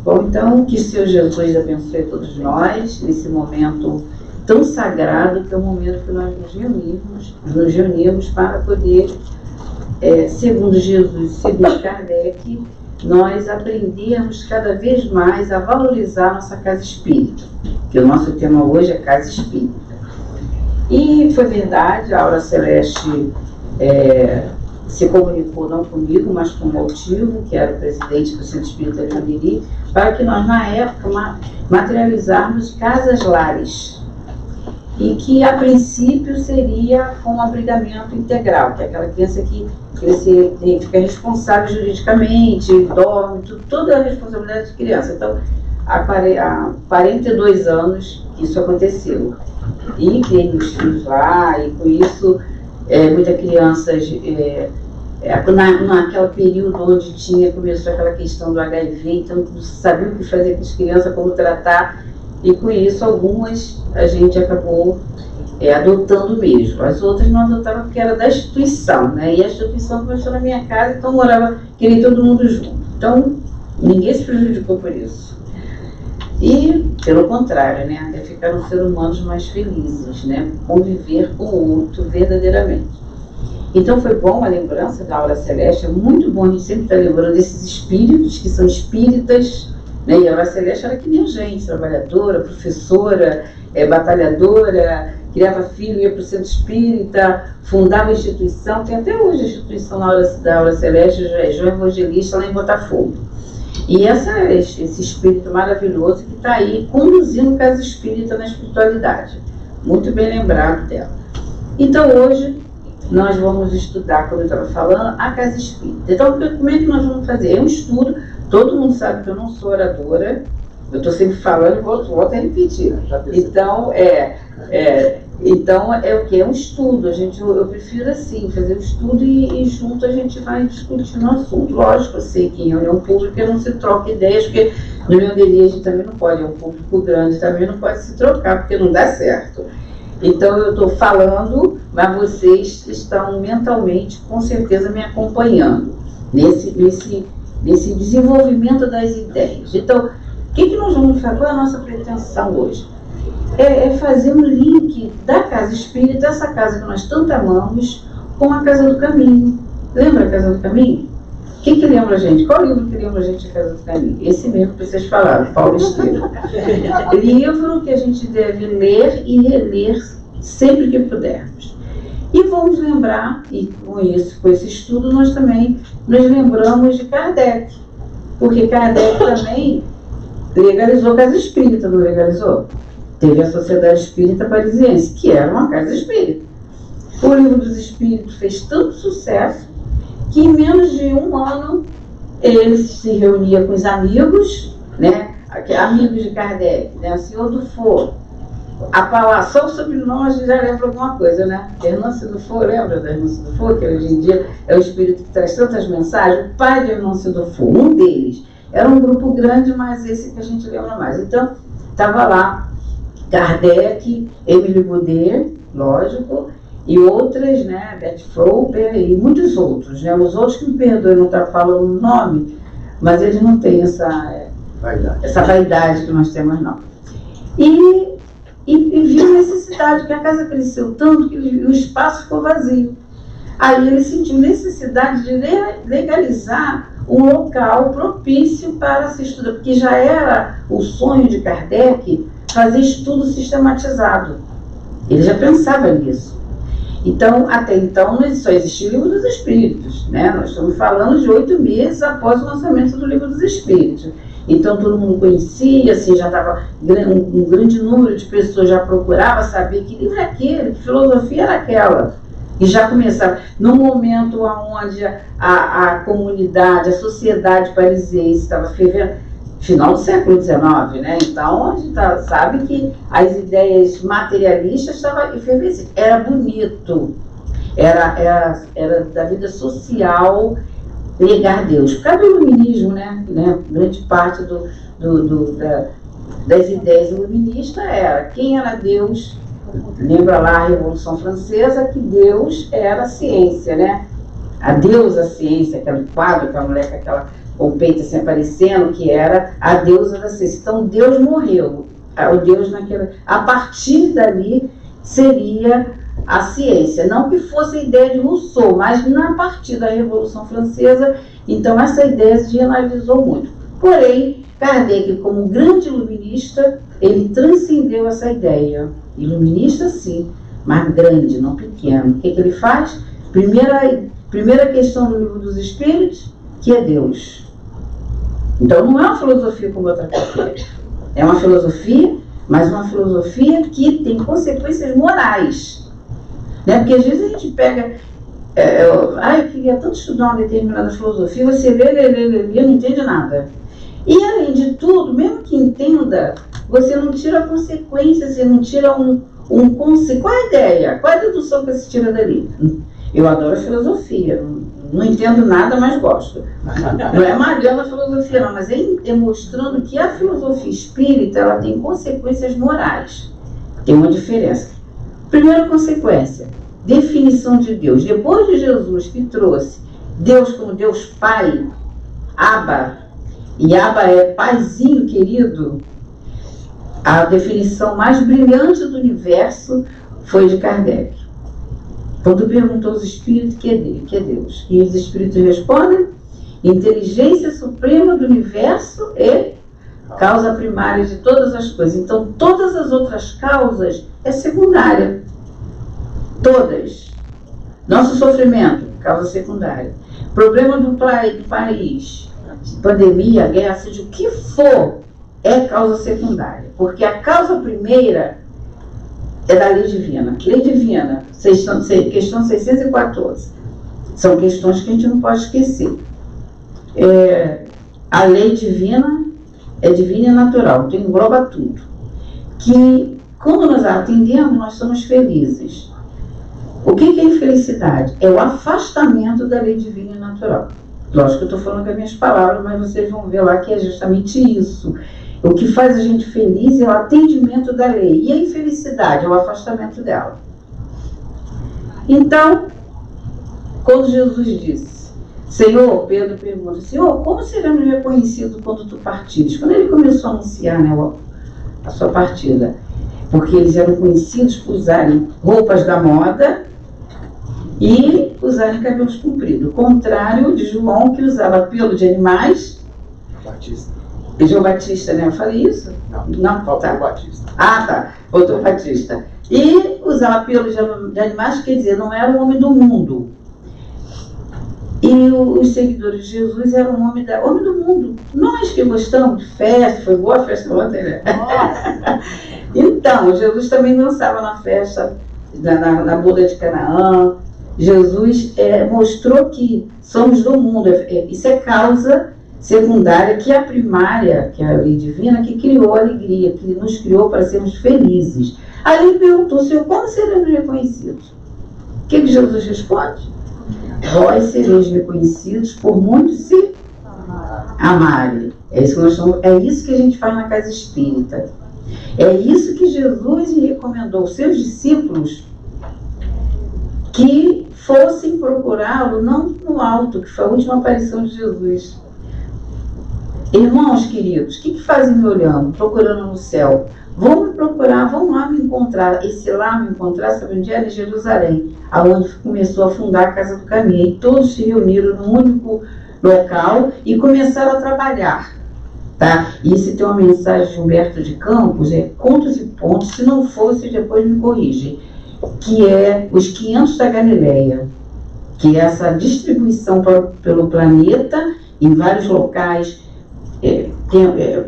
Bom, então, que o Senhor Jesus abençoe todos nós nesse momento tão sagrado, que é o momento que nós nos reunimos para poder, segundo Jesus, segundo Kardec, nós aprendermos cada vez mais a valorizar nossa casa espírita, que o nosso tema hoje é casa espírita. E foi verdade, a Aura Celeste se comunicou não comigo, mas com o Altivo, que era o presidente do Centro Espírita de Jandiri, para que nós, na época, materializarmos casas-lares, e que, a princípio, seria com abrigamento integral, que é aquela criança que fica responsável juridicamente, dorme, toda a responsabilidade de criança. Então, há 42 anos que isso aconteceu. E criei meus filhos lá, e com isso, muitas crianças, naquele período onde começou aquela questão do HIV, então não sabia o que fazer com as crianças, como tratar, e com isso algumas a gente acabou adotando mesmo. As outras não adotaram porque era da instituição, né? E a instituição começou na minha casa, então queria todo mundo junto. Então, ninguém se prejudicou por isso. E, pelo contrário, né, até ficaram seres humanos mais felizes, né, conviver com o outro verdadeiramente. Então foi bom a lembrança da Aura Celeste, é muito bom a gente sempre estar lembrando desses espíritos que são espíritas, né, e a Aura Celeste era que nem a gente, trabalhadora, professora, batalhadora, criava filho, ia para o centro espírita, fundava a instituição, tem até hoje a instituição da Aura Celeste, João Evangelista, lá em Botafogo. E esse espírito maravilhoso que está aí conduzindo a casa espírita na espiritualidade. Muito bem lembrado dela. Então hoje nós vamos estudar, como eu estava falando, a casa espírita. Então como é que nós vamos fazer? É um estudo, todo mundo sabe que eu não sou oradora, eu estou sempre falando e volto a repetir. Então é o que? É um estudo. Eu prefiro assim, fazer o estudo e junto a gente vai discutir no assunto. Lógico, eu sei que em reunião pública não se troca ideias, porque no Jandiri a gente também não pode, é um público grande, também não pode se trocar, porque não dá certo. Então eu estou falando, mas vocês estão mentalmente, com certeza, me acompanhando nesse desenvolvimento das ideias. Então, o que nós vamos fazer? Qual é a nossa pretensão hoje? É fazer um link da casa espírita, essa casa que nós tanto amamos, com a Casa do Caminho. Lembra a Casa do Caminho? O que lembra a gente? Qual livro que lembra a gente a Casa do Caminho? Esse mesmo que vocês falaram, Paulo Estevam. Livro que a gente deve ler e reler sempre que pudermos. E vamos lembrar, e com esse estudo, nós também nos lembramos de Kardec. Porque Kardec também legalizou a Casa Espírita, não legalizou? Teve a Sociedade Espírita Parisiense, que era uma casa espírita. O Livro dos Espíritos fez tanto sucesso que em menos de um ano ele se reunia com os amigos, né? Amigos de Kardec, né? O senhor Dufour, só o sobrenome já lembra alguma coisa, né? Hernancio Dufour, lembra da Hernancio Dufour, que hoje em dia é o espírito que traz tantas mensagens? O pai de Hernancio Dufour, um deles. Era um grupo grande, mas esse que a gente lembra mais. Então, estava lá Kardec, Émile Boudet, lógico, e outras, né, Beth Froper e muitos outros, né, os outros que me perdoem não estar falando o nome, mas eles não têm essa vaidade que nós temos, não. E viu a necessidade, que a casa cresceu tanto que o espaço ficou vazio. Aí ele sentiu necessidade de legalizar um local propício para se estudar, porque já era o sonho de Kardec fazer estudo sistematizado. Ele já pensava nisso. Então, até então, só existia o Livro dos Espíritos, né? Nós estamos falando de 8 meses após o lançamento do Livro dos Espíritos. Então, todo mundo conhecia, assim, já estava um grande número de pessoas já procurava saber que livro é aquele, que filosofia era aquela. E já começava, no momento onde a comunidade, a sociedade parisiense estava fervendo, final do século XIX, né? Então a gente sabe que as ideias materialistas estavam efervescentes. Era bonito, era da vida social negar Deus. Por causa do iluminismo, né? Grande parte das ideias iluministas era quem era Deus. Lembra lá a Revolução Francesa que Deus era a ciência, né? A deusa ciência, aquele quadro, aquela mulher com aquela com o peito assim aparecendo, que era a deusa da ciência. Então Deus morreu. O Deus a partir dali seria a ciência. Não que fosse a ideia de Rousseau, mas a partir da Revolução Francesa, então essa ideia se generalizou muito. Porém, Kardec, como grande iluminista, ele transcendeu essa ideia. Iluminista, sim, mas grande, não pequeno. O que ele faz? Primeira questão do Livro dos Espíritos, que é Deus. Então não é uma filosofia como outra qualquer. É uma filosofia, mas uma filosofia que tem consequências morais. Né? Porque às vezes a gente pega... eu queria tanto estudar uma determinada filosofia, você lê, não entende nada. E além de tudo, mesmo que entenda, você não tira a consequência, você não tira qual é a ideia? Qual é a dedução que você tira dali? Eu adoro filosofia, não entendo nada, mas gosto. Não é malhando a filosofia, não, mas é mostrando que a filosofia espírita ela tem consequências morais. Tem uma diferença. Primeira consequência, definição de Deus. Depois de Jesus que trouxe Deus como Deus Pai, Abba, e Abba é paizinho querido, a definição mais brilhante do universo foi de Kardec. Quando perguntou aos espíritos que é Deus, e os espíritos respondem: inteligência suprema do universo é causa primária de todas as coisas. Então, todas as outras causas é secundária. Todas. Nosso sofrimento, causa secundária. Problema do país, pandemia, guerra, seja o que for, é causa secundária. Porque a causa primeira é da lei divina. Lei divina, questão 614. São questões que a gente não pode esquecer. A lei divina é divina e natural, então engloba tudo. Que quando nós a atendemos, nós somos felizes. O que é infelicidade? É o afastamento da lei divina e natural. Lógico que eu estou falando com as minhas palavras, mas vocês vão ver lá que é justamente isso. O que faz a gente feliz é o atendimento da lei. E a infelicidade é o afastamento dela. Então, quando Jesus disse, Senhor, Pedro pergunta, Senhor, como seremos reconhecidos quando tu partires? Quando ele começou a anunciar, né, a sua partida, porque eles eram conhecidos por usarem roupas da moda e usarem cabelos compridos. O contrário de João, que usava pelo de animais. Batista. João Batista, né? Eu falei isso? Não, tá. Batista. Ah, tá. Outro Batista. E usava pelo de animais, quer dizer, não era um homem do mundo. E os seguidores de Jesus eram homem do mundo. Nós que gostamos de festa, foi boa a festa ontem, né? Então, Jesus também dançava na festa, na boda de Canaã. Jesus mostrou que somos do mundo. Isso é causa secundária, que é a primária, que é a lei divina, que criou a alegria, que nos criou para sermos felizes. Aí ele perguntou, Senhor, quando seremos reconhecidos? O que Jesus responde? Vós sereis reconhecidos por muitos se amarem. É isso que a gente faz na casa espírita. É isso que Jesus recomendou aos seus discípulos, que fossem procurá-lo não no alto, que foi a última aparição de Jesus. Irmãos queridos, o que fazem me olhando, procurando no céu? Vão me procurar, vão lá me encontrar. Esse lá me encontrar, sabe onde era? Em Jerusalém, aonde começou a fundar a Casa do Caminho. E todos se reuniram num único local e começaram a trabalhar. Tá? E se tem uma mensagem de Humberto de Campos, contos e pontos, se não fosse, depois me corrigem, que é os 500 da Galileia, que é essa distribuição pelo planeta, em vários locais,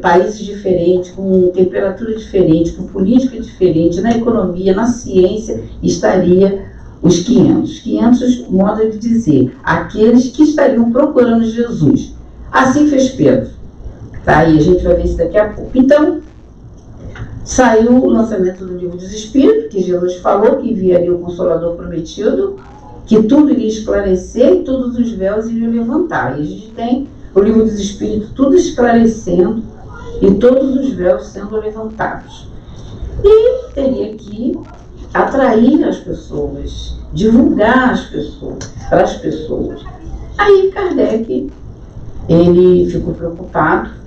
países diferentes, com temperatura diferente, com política diferente, na economia, na ciência, estaria os 500. 500, modo de dizer, aqueles que estariam procurando Jesus. Assim fez Pedro. Tá? E a gente vai ver isso daqui a pouco. Então, saiu o lançamento do Livro dos Espíritos, que Jesus falou que enviaria o Consolador prometido, que tudo iria esclarecer e todos os véus iriam levantar. E a gente tem o Livro dos Espíritos tudo esclarecendo e todos os véus sendo levantados. E teria que atrair as pessoas, divulgar as pessoas, para as pessoas. Aí Kardec, ele ficou preocupado,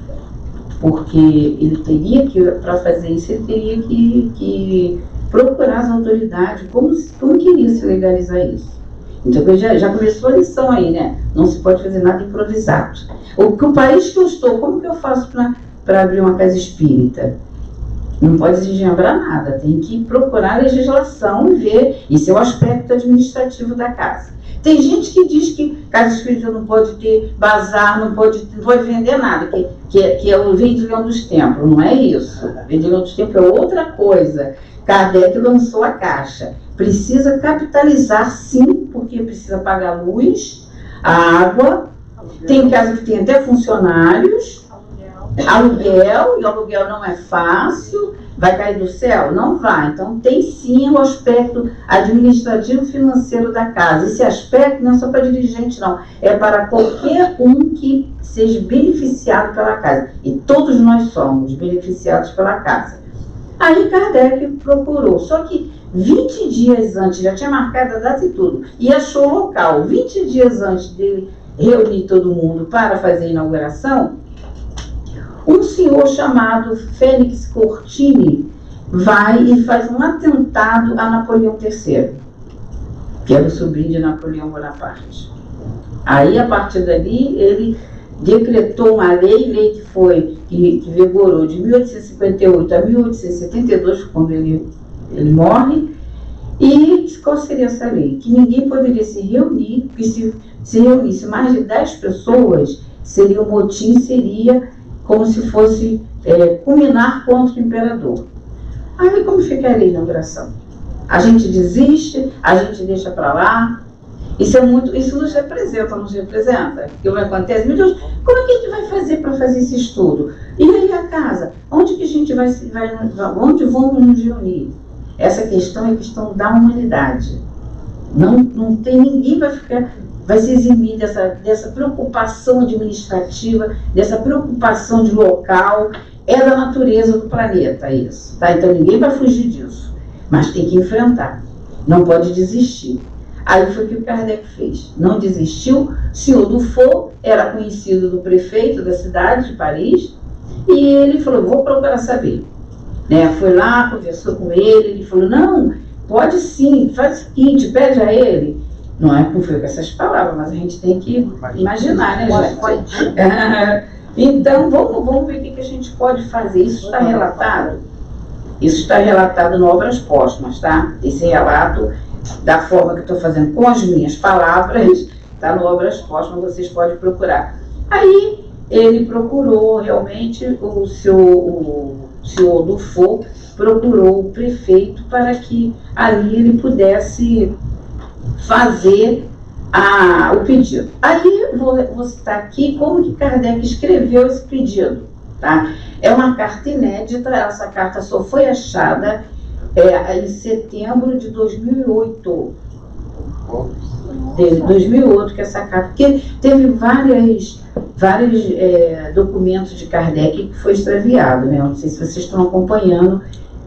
porque ele teria que, para fazer isso, ele teria que procurar as autoridades, como queria se legalizar isso. Então já começou a lição aí, né? Não se pode fazer nada improvisado. O país que eu estou, como que eu faço para abrir uma casa espírita? Não pode desmembrar nada, tem que procurar a legislação e ver. Isso é o aspecto administrativo da casa. Tem gente que diz que casa espírita não pode ter bazar, não pode vender nada, que é o vendilhão dos templos. Não é isso. O vendilhão dos templos é outra coisa. Kardec lançou a caixa. Precisa capitalizar, sim, porque precisa pagar luz, água, tem casa que tem até funcionários, aluguel, e o aluguel não é fácil. Vai cair do céu? Não vai. Então tem sim o aspecto administrativo financeiro da casa. Esse aspecto não é só para dirigente, não. É para qualquer um que seja beneficiado pela casa. E todos nós somos beneficiados pela casa. Aí Kardec procurou. Só que 20 dias antes, já tinha marcado a data e tudo, e achou o local. 20 dias antes dele reunir todo mundo para fazer a inauguração, um senhor chamado Félix Cortini vai e faz um atentado a Napoleão III, que era o sobrinho de Napoleão Bonaparte. Aí, a partir dali, ele decretou uma lei que vigorou de 1858 a 1872, quando ele morre. E qual seria essa lei? Que ninguém poderia se reunir, porque se reunisse mais de 10 pessoas, seria um motim, seria como se fosse culminar contra o imperador. Aí como ficaria a inauguração? A gente desiste, a gente deixa para lá. Isso nos representa, nos representa. O que acontece? Meu Deus, como é que a gente vai fazer para fazer esse estudo? E aí a casa? Onde que a gente onde vamos nos reunir? Essa questão é a questão da humanidade. Não tem ninguém vai se eximir dessa preocupação administrativa, dessa preocupação de local. É da natureza do planeta isso, tá? Então ninguém vai fugir disso, mas tem que enfrentar, não pode desistir. Aí foi o que o Kardec fez, não desistiu. O senhor Dufour era conhecido do prefeito da cidade de Paris, e ele falou, vou procurar saber. Foi lá, conversou com ele falou, não, pode sim, faz o seguinte, pede a ele. Não é com essas palavras, mas a gente tem que imaginar, né, gente? Então, vamos ver o que a gente pode fazer. Isso está relatado? Isso está relatado no Obras Póstumas, tá? Esse relato, da forma que eu estou fazendo com as minhas palavras, está no Obras Póstumas, vocês podem procurar. Aí, ele procurou, realmente, o senhor Dufour procurou o prefeito para que ali ele pudesse fazer o pedido. Aí vou citar aqui como que Kardec escreveu esse pedido, tá? É uma carta inédita, essa carta só foi achada em setembro de 2008. De 2008 que essa carta, porque teve vários documentos de Kardec que foi extraviado, né? Não sei se vocês estão acompanhando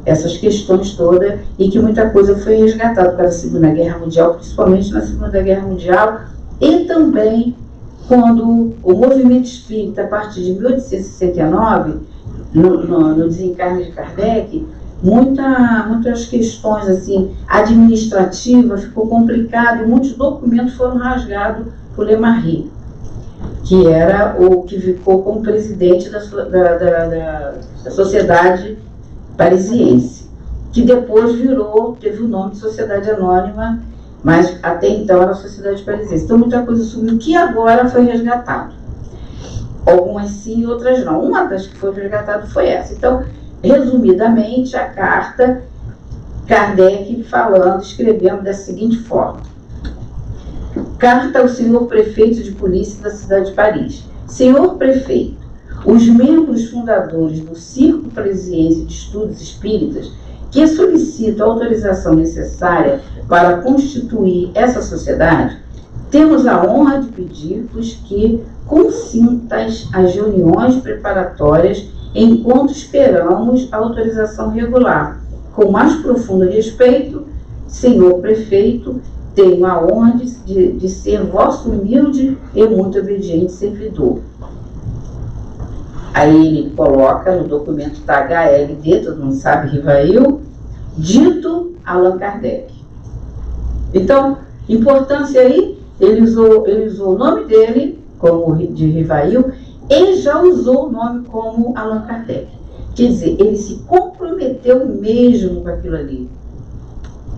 essas questões todas, e que muita coisa foi resgatada para a Segunda Guerra Mundial, principalmente na Segunda Guerra Mundial, e também quando o movimento espírita, a partir de 1869, no desencarne de Kardec, muitas questões assim, administrativas ficou complicado, e muitos documentos foram rasgados por Le Marie, que era o que ficou como presidente da Sociedade Parisiense, que depois teve o nome de Sociedade Anônima, mas até então era a Sociedade Parisiense. Então muita coisa sumiu, que agora foi resgatado. Algumas sim, outras não. Uma das que foi resgatada foi essa. Então, resumidamente, a carta, Kardec escrevendo da seguinte forma: carta ao senhor prefeito de polícia da cidade de Paris. Senhor prefeito, os membros fundadores do Círculo Parisiense de Estudos Espíritas, que solicitam a autorização necessária para constituir essa sociedade, temos a honra de pedir-vos que consintas as reuniões preparatórias enquanto esperamos a autorização regular. Com mais profundo respeito, senhor prefeito, tenho a honra de ser vosso humilde e muito obediente servidor. Aí ele coloca no documento da HLD, todo mundo sabe, Rivail, dito Allan Kardec. Então, importância aí, ele usou o nome dele como de Rivail e já usou o nome como Allan Kardec. Quer dizer, ele se comprometeu mesmo com aquilo ali.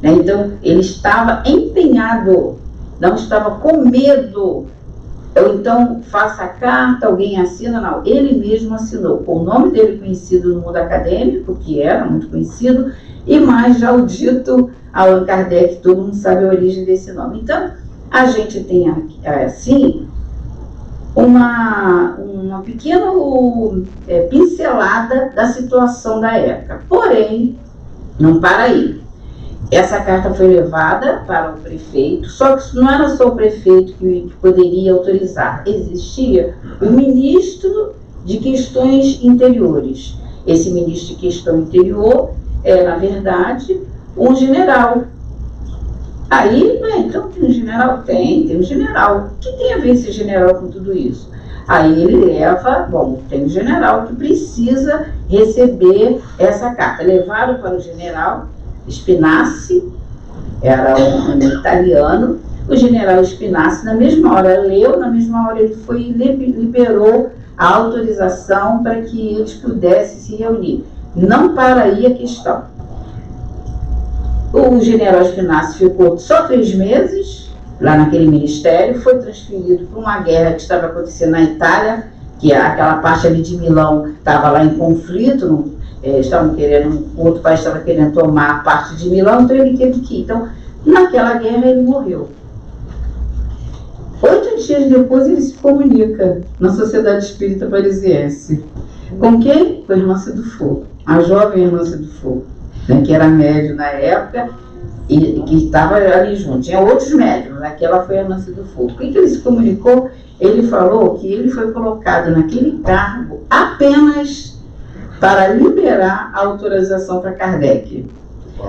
Então, ele estava empenhado, não estava com medo. Ou então, faça a carta, alguém assina, não. Ele mesmo assinou, com o nome dele conhecido no mundo acadêmico, que era muito conhecido, e mais já o dito Allan Kardec, todo mundo sabe a origem desse nome. Então, a gente tem, assim, uma pequena pincelada da situação da época. Porém, não para aí. Essa carta foi levada para o prefeito, só que não era só o prefeito que poderia autorizar. Existia o ministro de Questões Interiores. Esse ministro de Questão Interior é, na verdade, um general. Aí, então tem um general? Tem um general. O que tem a ver esse general com tudo isso? Aí ele leva, bom, tem um general que precisa receber essa carta. Levaram para o general Spinazzi, era um italiano. O general Spinazzi, na mesma hora, leu, na mesma hora ele foi e liberou a autorização para que eles pudessem se reunir. Não para aí a questão. O general Spinazzi ficou só 3 meses lá naquele ministério, foi transferido para uma guerra que estava acontecendo na Itália, que aquela parte ali de Milão estava lá em conflito, estavam querendo, o outro país estava querendo tomar a parte de Milão, então ele teve que ir. Então, naquela guerra ele morreu. 8 dias depois ele se comunica na Sociedade Espírita Parisiense. Com quem? Com a irmã Cidufo, a jovem irmã Cidufo, né, que era médium na época e que estava ali junto. Tinha outros médiums, aquela foi a irmã Cidufo. O que ele se comunicou? Ele falou que ele foi colocado naquele cargo apenas para liberar a autorização para Kardec.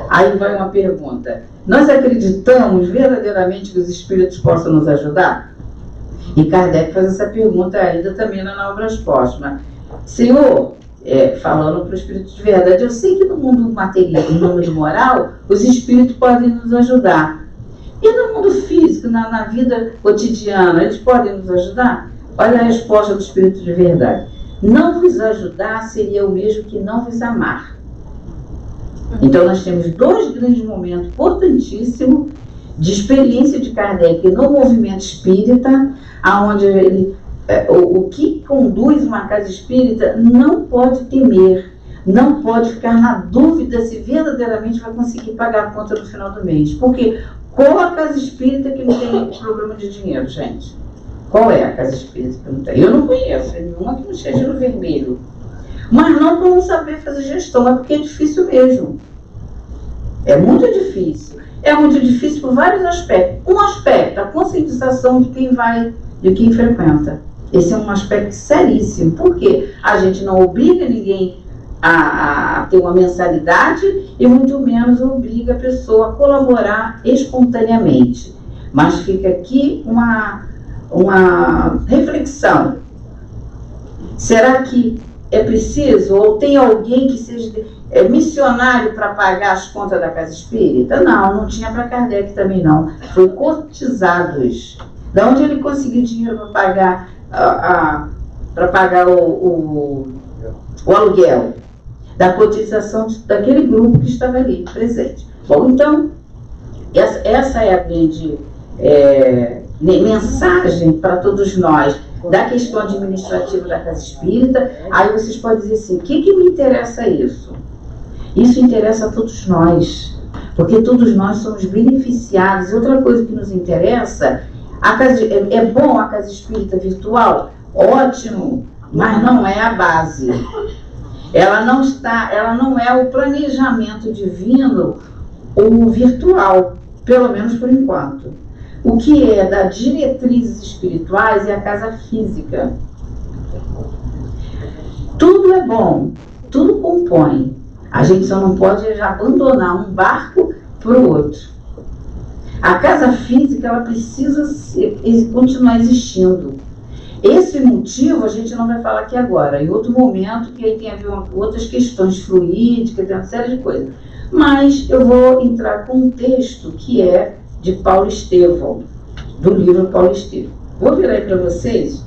Aí vai uma pergunta: nós acreditamos verdadeiramente que os espíritos possam nos ajudar? E Kardec faz essa pergunta ainda também na Obras Póstumas. Senhor, falando para o espírito de verdade, eu sei que no mundo material, no mundo moral, os espíritos podem nos ajudar. E no mundo físico, na vida cotidiana, eles podem nos ajudar? Olha a resposta do espírito de verdade: não vos ajudar seria o mesmo que não vos amar. Então nós temos 2 grandes momentos importantíssimos de experiência de Kardec no movimento espírita, aonde ele, o que conduz uma casa espírita não pode temer, não pode ficar na dúvida se verdadeiramente vai conseguir pagar a conta no final do mês. Porque qual a casa espírita que não tem problema de dinheiro, gente? Qual é a casa espírita que não tem? Eu não conheço nenhuma que não esteja no vermelho. Mas não por não saber fazer gestão, é porque é difícil mesmo. É muito difícil. É muito difícil por vários aspectos. Um aspecto, a conscientização de quem vai, de quem frequenta. Esse é um aspecto seríssimo, porque a gente não obriga ninguém a ter uma mensalidade e muito menos obriga a pessoa a colaborar espontaneamente. Mas fica aqui uma reflexão. Será que é preciso, ou tem alguém que seja missionário para pagar as contas da casa espírita? Não tinha para Kardec também não. Foi cotizados. De onde ele conseguiu dinheiro para pagar o aluguel? Da cotização daquele grupo que estava ali presente. Bom, então, essa é a grande mensagem para todos nós da questão administrativa da casa espírita. Aí vocês podem dizer assim: o que me interessa isso? Isso interessa a todos nós, porque todos nós somos beneficiados. Outra coisa que nos interessa, é bom a casa espírita virtual? Ótimo, mas não é a base. Ela não é o planejamento divino ou virtual, pelo menos por enquanto. O que é das diretrizes espirituais é a casa física. Tudo é bom, tudo compõe. A gente só não pode abandonar um barco para o outro. A casa física, ela precisa continuar existindo. Esse motivo a gente não vai falar aqui agora, em outro momento, que aí tem a ver com outras questões fluídicas, tem uma série de coisas. Mas eu vou entrar com um texto que é de Paulo Estevão, do livro Paulo Estevão. Vou virar aí para vocês.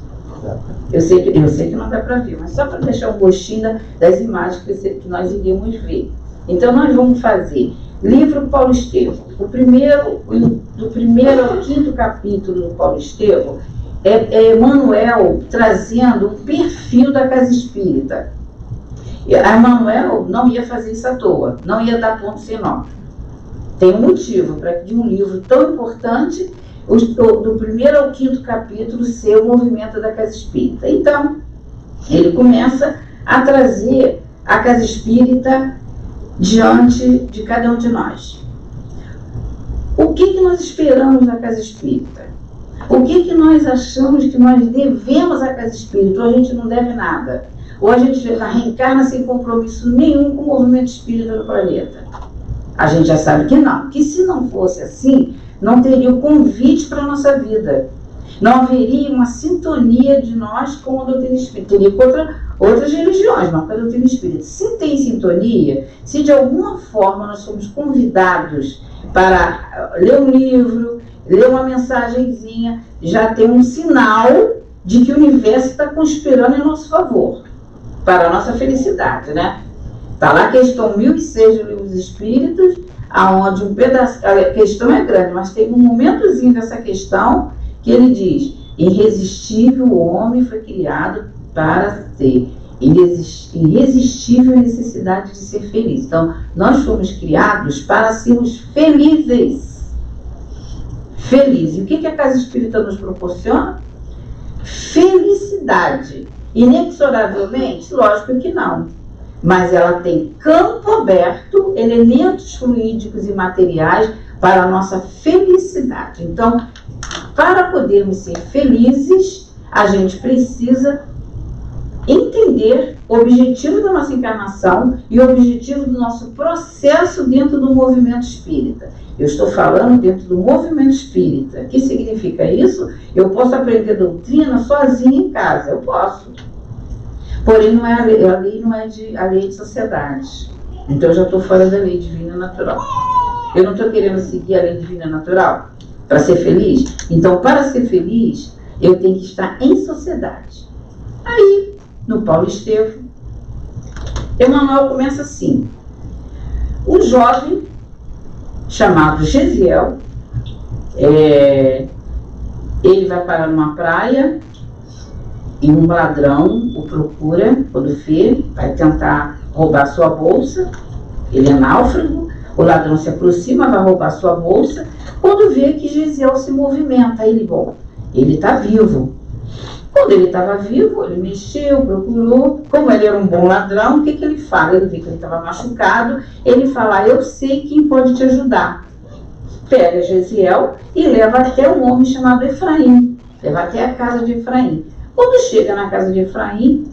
Eu sei que não dá para ver, mas só para deixar um gostinho das imagens que nós iremos ver. Então, nós vamos fazer livro Paulo Estevão. Do primeiro ao quinto capítulo do Paulo Estevão é Emmanuel trazendo o perfil da casa espírita. A Emmanuel não ia fazer isso à toa, não ia dar ponto sem nó. Tem um motivo para que de um livro tão importante, do primeiro ao quinto capítulo, ser o movimento da casa espírita. Então, ele começa a trazer a casa espírita diante de cada um de nós. O que nós esperamos da casa espírita? O que nós achamos que nós devemos à casa espírita? Ou a gente não deve nada? Ou a gente reencarna sem compromisso nenhum com o movimento espírita no planeta? A gente já sabe que não. Que se não fosse assim, não teria o convite para a nossa vida. Não haveria uma sintonia de nós com a doutrina espírita. Teria com outras religiões, não com a doutrina espírita. Se tem sintonia, se de alguma forma nós somos convidados para ler um livro, ler uma mensagenzinha, já tem um sinal de que o universo está conspirando em nosso favor, para a nossa felicidade, né? Está lá a questão 1006 do Livro dos Espíritos, aonde um pedaço, a questão é grande, mas tem um momentozinho dessa questão que ele diz: irresistível o homem foi criado para ser, irresistível a necessidade de ser feliz. Então, nós fomos criados para sermos felizes. Feliz. E o que a casa espírita nos proporciona? Felicidade. Inexoravelmente? Lógico que não. Mas ela tem campo aberto, elementos fluídicos e materiais para a nossa felicidade. Então, para podermos ser felizes, a gente precisa entender o objetivo da nossa encarnação e o objetivo do nosso processo dentro do movimento espírita. Eu estou falando dentro do movimento espírita. O que significa isso? Eu posso aprender doutrina sozinha em casa, eu posso. Porém, não é a lei não é a lei de sociedade. Então, eu já estou fora da lei divina natural. Eu não estou querendo seguir a lei divina natural para ser feliz. Então, para ser feliz, eu tenho que estar em sociedade. Aí, no Paulo Estevão, Emmanuel começa assim: um jovem chamado Gesiel, ele vai parar numa praia e um ladrão o procura, quando vê, vai tentar roubar sua bolsa. Ele é náufrago, o ladrão se aproxima, vai roubar sua bolsa. Quando vê que Gesiel se movimenta, ele está vivo. Quando ele estava vivo, ele mexeu, procurou. Como ele era um bom ladrão, o que ele fala? Ele vê que ele estava machucado, ele fala: eu sei quem pode te ajudar. Pega Gesiel e leva até um homem chamado Efraim, leva até a casa de Efraim. Quando chega na casa de Efraim,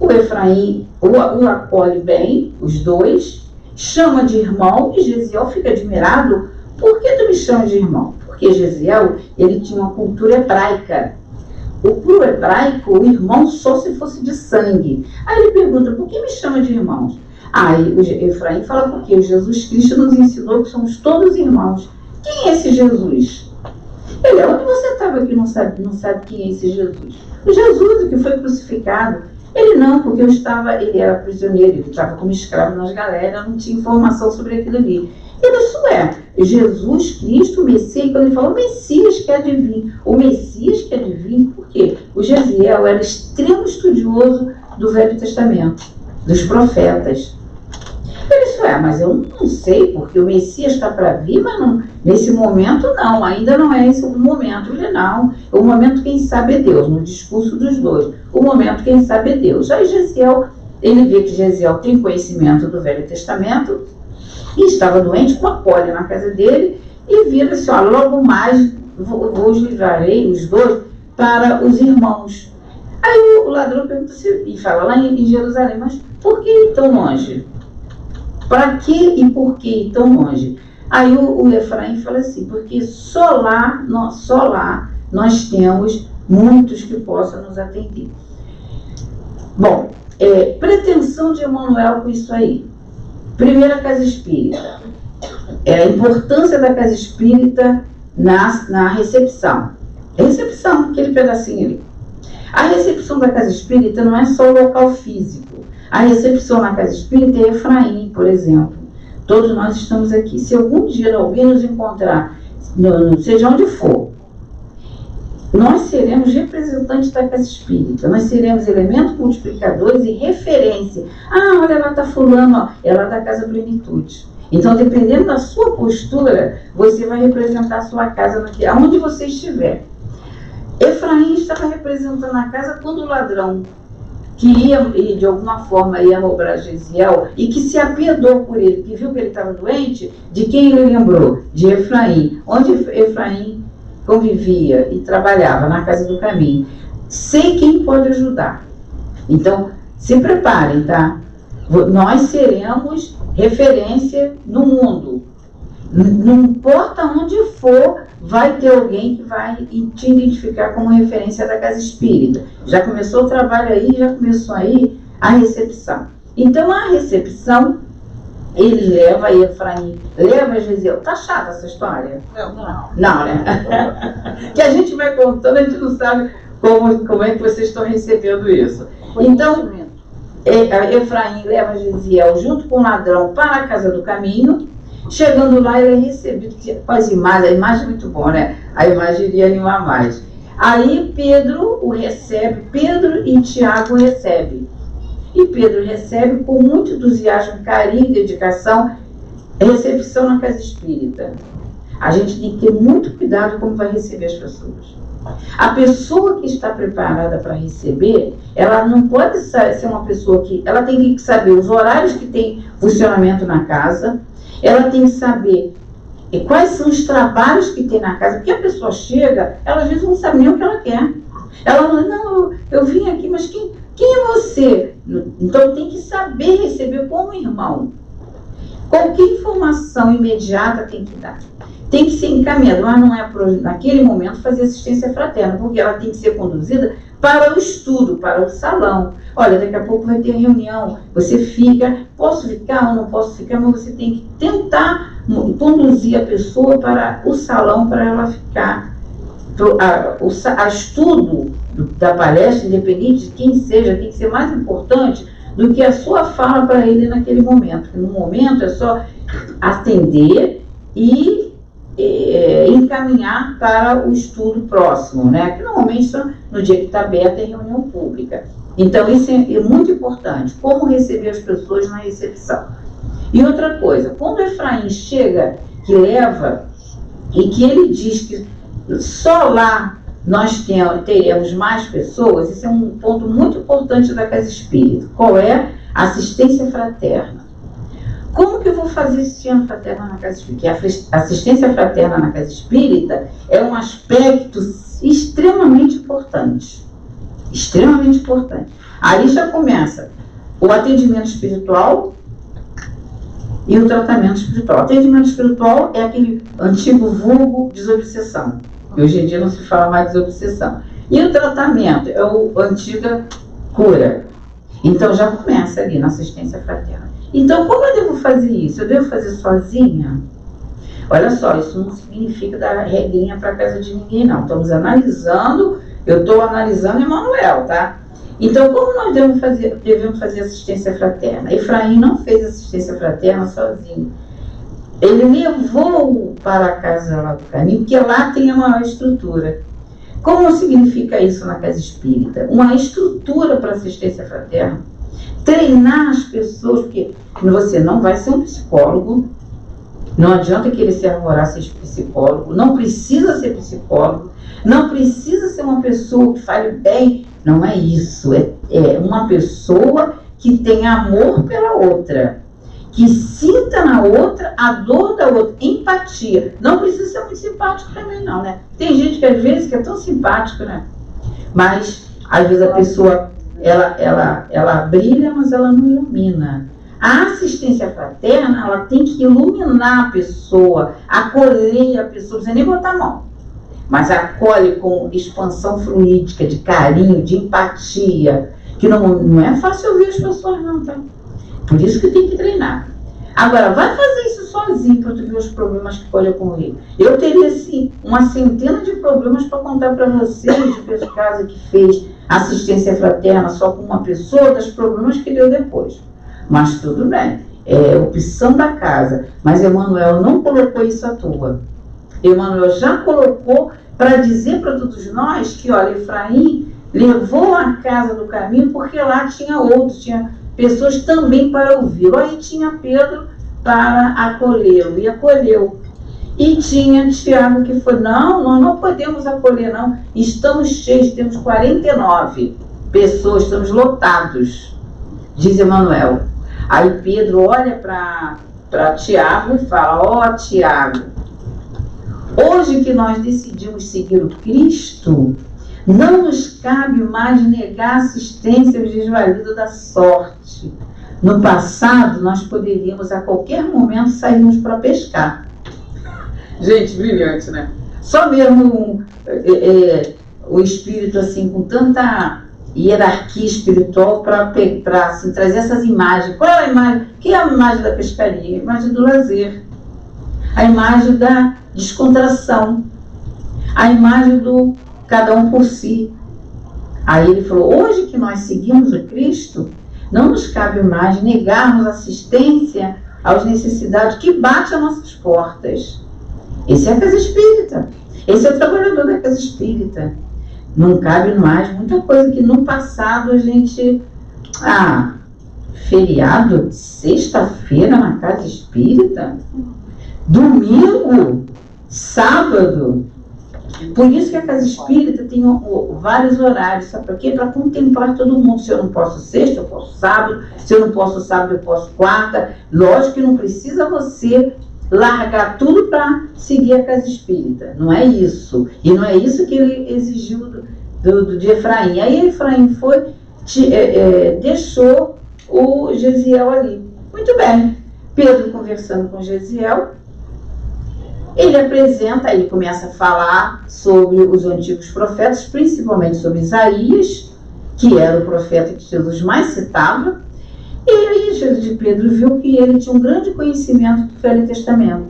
o Efraim o acolhe bem, os dois, chama de irmão, e Gesiel fica admirado: por que tu me chamas de irmão? Porque Gesiel, ele tinha uma cultura hebraica. Para o hebraico, o irmão só se fosse de sangue. Aí ele pergunta: por que me chama de irmãos? Aí o Efraim fala: porque Jesus Cristo nos ensinou que somos todos irmãos. Quem é esse Jesus? Ele: onde você estava que não sabe quem é esse Jesus? O Jesus, o que foi crucificado. Ele: não, porque ele era prisioneiro, ele estava como escravo nas galeras, não tinha informação sobre aquilo ali. Isso é, Jesus Cristo, o Messias, quando ele falou Messias que há de vir, o Messias que há de vir, por quê? O Gesiel era extremo estudioso do Velho Testamento, dos profetas. Isso ué, mas eu não sei, porque o Messias está para vir, mas não, nesse momento não, ainda não é esse o momento. Ele não, o momento quem sabe é Deus, no discurso dos dois, o momento quem sabe é Deus. Aí Gesiel, ele vê que Gesiel tem conhecimento do Velho Testamento, e estava doente com a pole na casa dele, e vira assim, ó, logo mais vos livrarei, os dois, para os irmãos. Aí o ladrão pergunta assim, e fala lá em Jerusalém, mas por que tão longe? Para que e por que tão longe? Aí o Efraim fala assim, porque só lá nós temos muitos que possam nos atender. Bom, pretensão de Emanuel com isso aí. Primeira, casa espírita. A importância da casa espírita na recepção. Recepção, aquele pedacinho ali. A recepção da casa espírita não é só o local físico. A recepção na casa espírita é Efraim, por exemplo. Todos nós estamos aqui. Se algum dia alguém nos encontrar, seja onde for, nós seremos representantes da casa espírita. Nós seremos elementos multiplicadores e referência. Ah, olha lá está fulano, ó, é lá da Casa Plenitude. Então, dependendo da sua postura, você vai representar a sua casa aonde você estiver. Efraim estava representando a casa quando o ladrão que ia, de alguma forma, ia roubar Gesiel e que se apiedou por ele, que viu que ele estava doente, de quem ele lembrou? De Efraim. Onde Efraim convivia e trabalhava, na Casa do Caminho. Sei quem pode ajudar. Então, se preparem, tá? Nós seremos referência no mundo. Não importa onde for, vai ter alguém que vai te identificar como referência da casa espírita. Já começou o trabalho aí, já começou aí a recepção. Então, a recepção, ele leva Efraim, leva Gesiel. Tá chata essa história? Não, né? Que a gente vai contando, a gente não sabe como é que vocês estão recebendo isso. Então, Efraim leva Gesiel junto com o ladrão para a Casa do Caminho. Chegando lá, ele é recebido com as imagens, a imagem é muito boa, né? A imagem iria animar mais. Aí Pedro o recebe, Pedro e Tiago recebem. E Pedro recebe com muito entusiasmo, carinho e dedicação, recepção na casa espírita. A gente tem que ter muito cuidado como vai receber as pessoas. A pessoa que está preparada para receber, ela não pode ser uma pessoa que... Ela tem que saber os horários que tem funcionamento na casa, ela tem que saber quais são os trabalhos que tem na casa, porque a pessoa chega, ela às vezes não sabe nem o que ela quer. Ela fala, não, eu vim aqui, mas quem é você? Então tem que saber receber como irmão. Qualquer informação imediata tem que dar. Tem que ser encaminhada, mas não é naquele momento fazer assistência fraterna, porque ela tem que ser conduzida para o estudo, para o salão. Olha, daqui a pouco vai ter reunião, você fica, posso ficar ou não posso ficar, mas você tem que tentar conduzir a pessoa para o salão, para ela ficar. A estudo da palestra, independente de quem seja, tem que ser mais importante do que a sua fala para ele naquele momento. Porque no momento é só atender e encaminhar para o estudo próximo, né? Que normalmente no dia que está aberta é reunião pública. Então isso é muito importante, como receber as pessoas na recepção. E outra coisa, quando Efraim chega, que leva, e que ele diz que só lá nós teremos mais pessoas, isso é um ponto muito importante da casa espírita. Qual é? Assistência fraterna. Como que eu vou fazer assistência fraterna na casa espírita? Porque a assistência fraterna na casa espírita é um aspecto extremamente importante. Extremamente importante. Aí já começa o atendimento espiritual e o tratamento espiritual. O atendimento espiritual é aquele antigo vulgo desobsessão. E hoje em dia não se fala mais desobsessão. E o tratamento é a antiga cura. Então já começa ali na assistência fraterna. Então, como eu devo fazer isso? Eu devo fazer sozinha? Olha só, isso não significa dar regrinha para casa de ninguém, não. Estamos analisando, eu estou analisando Emanuel, tá? Então, como nós devemos fazer assistência fraterna? Efraim não fez assistência fraterna sozinho. Ele levou para a casa lá do caminho, porque lá tem a maior estrutura. Como significa isso na casa espírita? Uma estrutura para assistência fraterna Treinar as pessoas, porque você não vai ser um psicólogo, não adianta querer se arvorar ser psicólogo, não precisa ser psicólogo, não precisa ser uma pessoa que fale bem, não é isso, é uma pessoa que tem amor pela outra, que sinta na outra a dor da outra, empatia. Não precisa ser muito simpático também não, né? Tem gente que às vezes que é tão simpático, né? Mas às vezes a pessoa, ela brilha, mas ela não ilumina. A assistência fraterna, ela tem que iluminar a pessoa, acolher a pessoa, não precisa nem botar a mão, mas acolhe com expansão fluídica, de carinho, de empatia, que não é fácil ouvir as pessoas não, tá? Por isso que tem que treinar. Agora, vai fazer isso sozinho para tu ver os problemas que pode ocorrer. Eu teria, assim, uma centena de problemas para contar para vocês, de casa que fez assistência fraterna só com uma pessoa, dos problemas que deu depois. Mas tudo bem, é opção da casa. Mas Emmanuel não colocou isso à toa. Emmanuel já colocou para dizer para todos nós que, olha, Efraim levou a casa do caminho porque lá tinha outros, tinha pessoas também para ouvi-lo. Aí tinha Pedro para acolhê-lo, e acolheu. E tinha Tiago que foi, não, nós não podemos acolher não, estamos cheios, temos 49 pessoas, estamos lotados, diz Emmanuel. Aí Pedro olha para Tiago e fala, ó Tiago, hoje que nós decidimos seguir o Cristo, não nos cabe mais negar assistência aos desvalidos da sorte. No passado, nós poderíamos a qualquer momento sairmos para pescar. Gente, brilhante, né? Só mesmo o espírito assim, com tanta hierarquia espiritual para assim, trazer essas imagens. Qual é a imagem? O que é a imagem da pescaria? A imagem do lazer. A imagem da descontração. A imagem do cada um por si. Aí ele falou, hoje que nós seguimos o Cristo, não nos cabe mais negarmos assistência aos necessitados que batem às nossas portas. Esse é a casa espírita. Esse é o trabalhador da casa espírita. Não cabe mais muita coisa que no passado a gente... feriado, sexta-feira na casa espírita, domingo, sábado. Por isso que a casa espírita tem vários horários, sabe para quê? Para contemplar todo mundo. Se eu não posso sexta, eu posso sábado. Se eu não posso sábado, eu posso quarta. Lógico que não precisa você largar tudo para seguir a casa espírita. Não é isso. E não é isso que ele exigiu de Efraim. Aí Efraim foi, deixou o Gesiel ali. Muito bem. Pedro conversando com Gesiel, ele começa a falar sobre os antigos profetas, principalmente sobre Isaías, que era o profeta que Jesus mais citava. E aí Jesus de Pedro viu que ele tinha um grande conhecimento do Velho Testamento.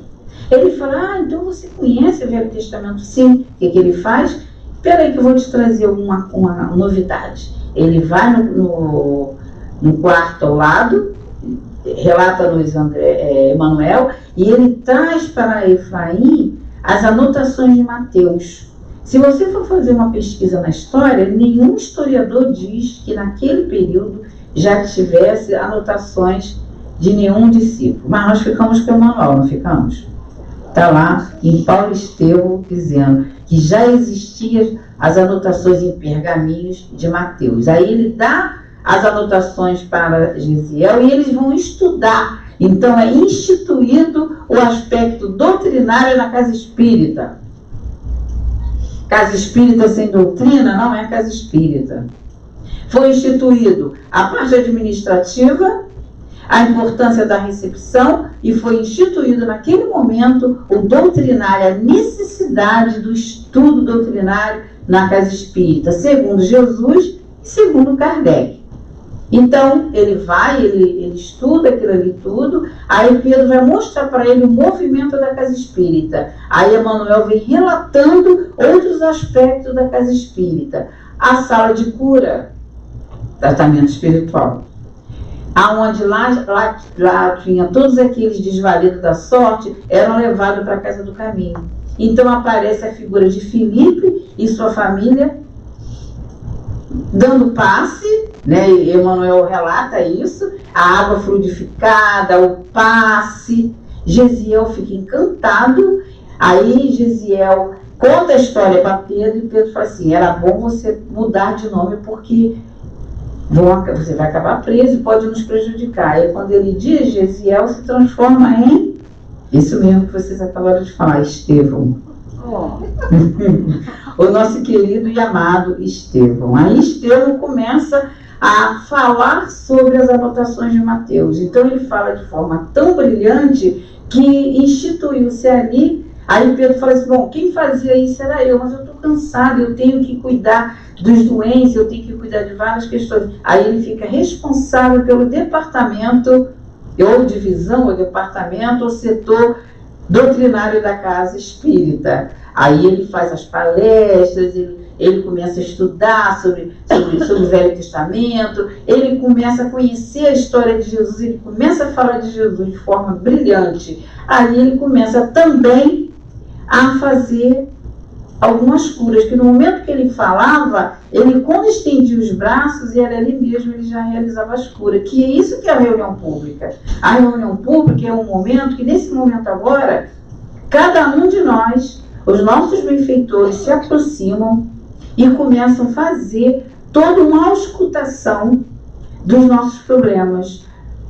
Ele fala, então você conhece o Velho Testamento? Sim. O que ele faz? Espera aí que eu vou te trazer uma novidade. Ele vai no quarto ao lado, relata-nos Emmanuel, e ele traz para Efraim as anotações de Mateus. Se você for fazer uma pesquisa na história, nenhum historiador diz que naquele período já tivesse anotações de nenhum discípulo. Mas nós ficamos com Emmanuel, não ficamos? Está lá em Paulo Estevão dizendo que já existiam as anotações em pergaminhos de Mateus. Aí ele dá as anotações para Gesiel e eles vão estudar. Então é instituído o aspecto doutrinário na casa espírita. Casa espírita sem doutrina não é casa espírita. Foi instituído a parte administrativa, a importância da recepção, e foi instituído naquele momento o doutrinário, a necessidade do estudo doutrinário na casa espírita, segundo Jesus e segundo Kardec. Então, ele estuda aquilo ali tudo, aí Pedro vai mostrar para ele o movimento da casa espírita. Aí Emmanuel vem relatando outros aspectos da casa espírita. A sala de cura, tratamento espiritual. Aonde lá tinha todos aqueles desvalidos da sorte, eram levados para a casa do caminho. Então aparece a figura de Filipe e sua família, dando passe, né? Emmanuel relata isso, a água fluidificada, o passe. Gesiel fica encantado, aí Gesiel conta a história para Pedro e Pedro fala assim, era bom você mudar de nome porque você vai acabar preso e pode nos prejudicar. E quando ele diz, Gesiel se transforma em isso mesmo que vocês acabaram de falar, Estevão. O nosso querido e amado Estevão. Aí Estevão começa a falar sobre as anotações de Mateus. Então ele fala de forma tão brilhante que instituiu-se ali. Aí Pedro fala assim, bom, quem fazia isso era eu, mas eu estou cansado, eu tenho que cuidar dos doentes, eu tenho que cuidar de várias questões. Aí ele fica responsável pelo departamento, ou divisão, ou departamento, ou setor doutrinário da casa espírita. Aí ele faz as palestras, ele começa a estudar sobre o Velho Testamento, ele começa a conhecer a história de Jesus, ele começa a falar de Jesus de forma brilhante. Aí ele começa também a fazer algumas curas, que no momento que ele falava, ele quando estendia os braços, e era ali mesmo, ele já realizava as curas, que é isso que é a reunião pública. A reunião pública é um momento que, nesse momento agora, cada um de nós, os nossos benfeitores se aproximam e começam a fazer toda uma auscultação dos nossos problemas,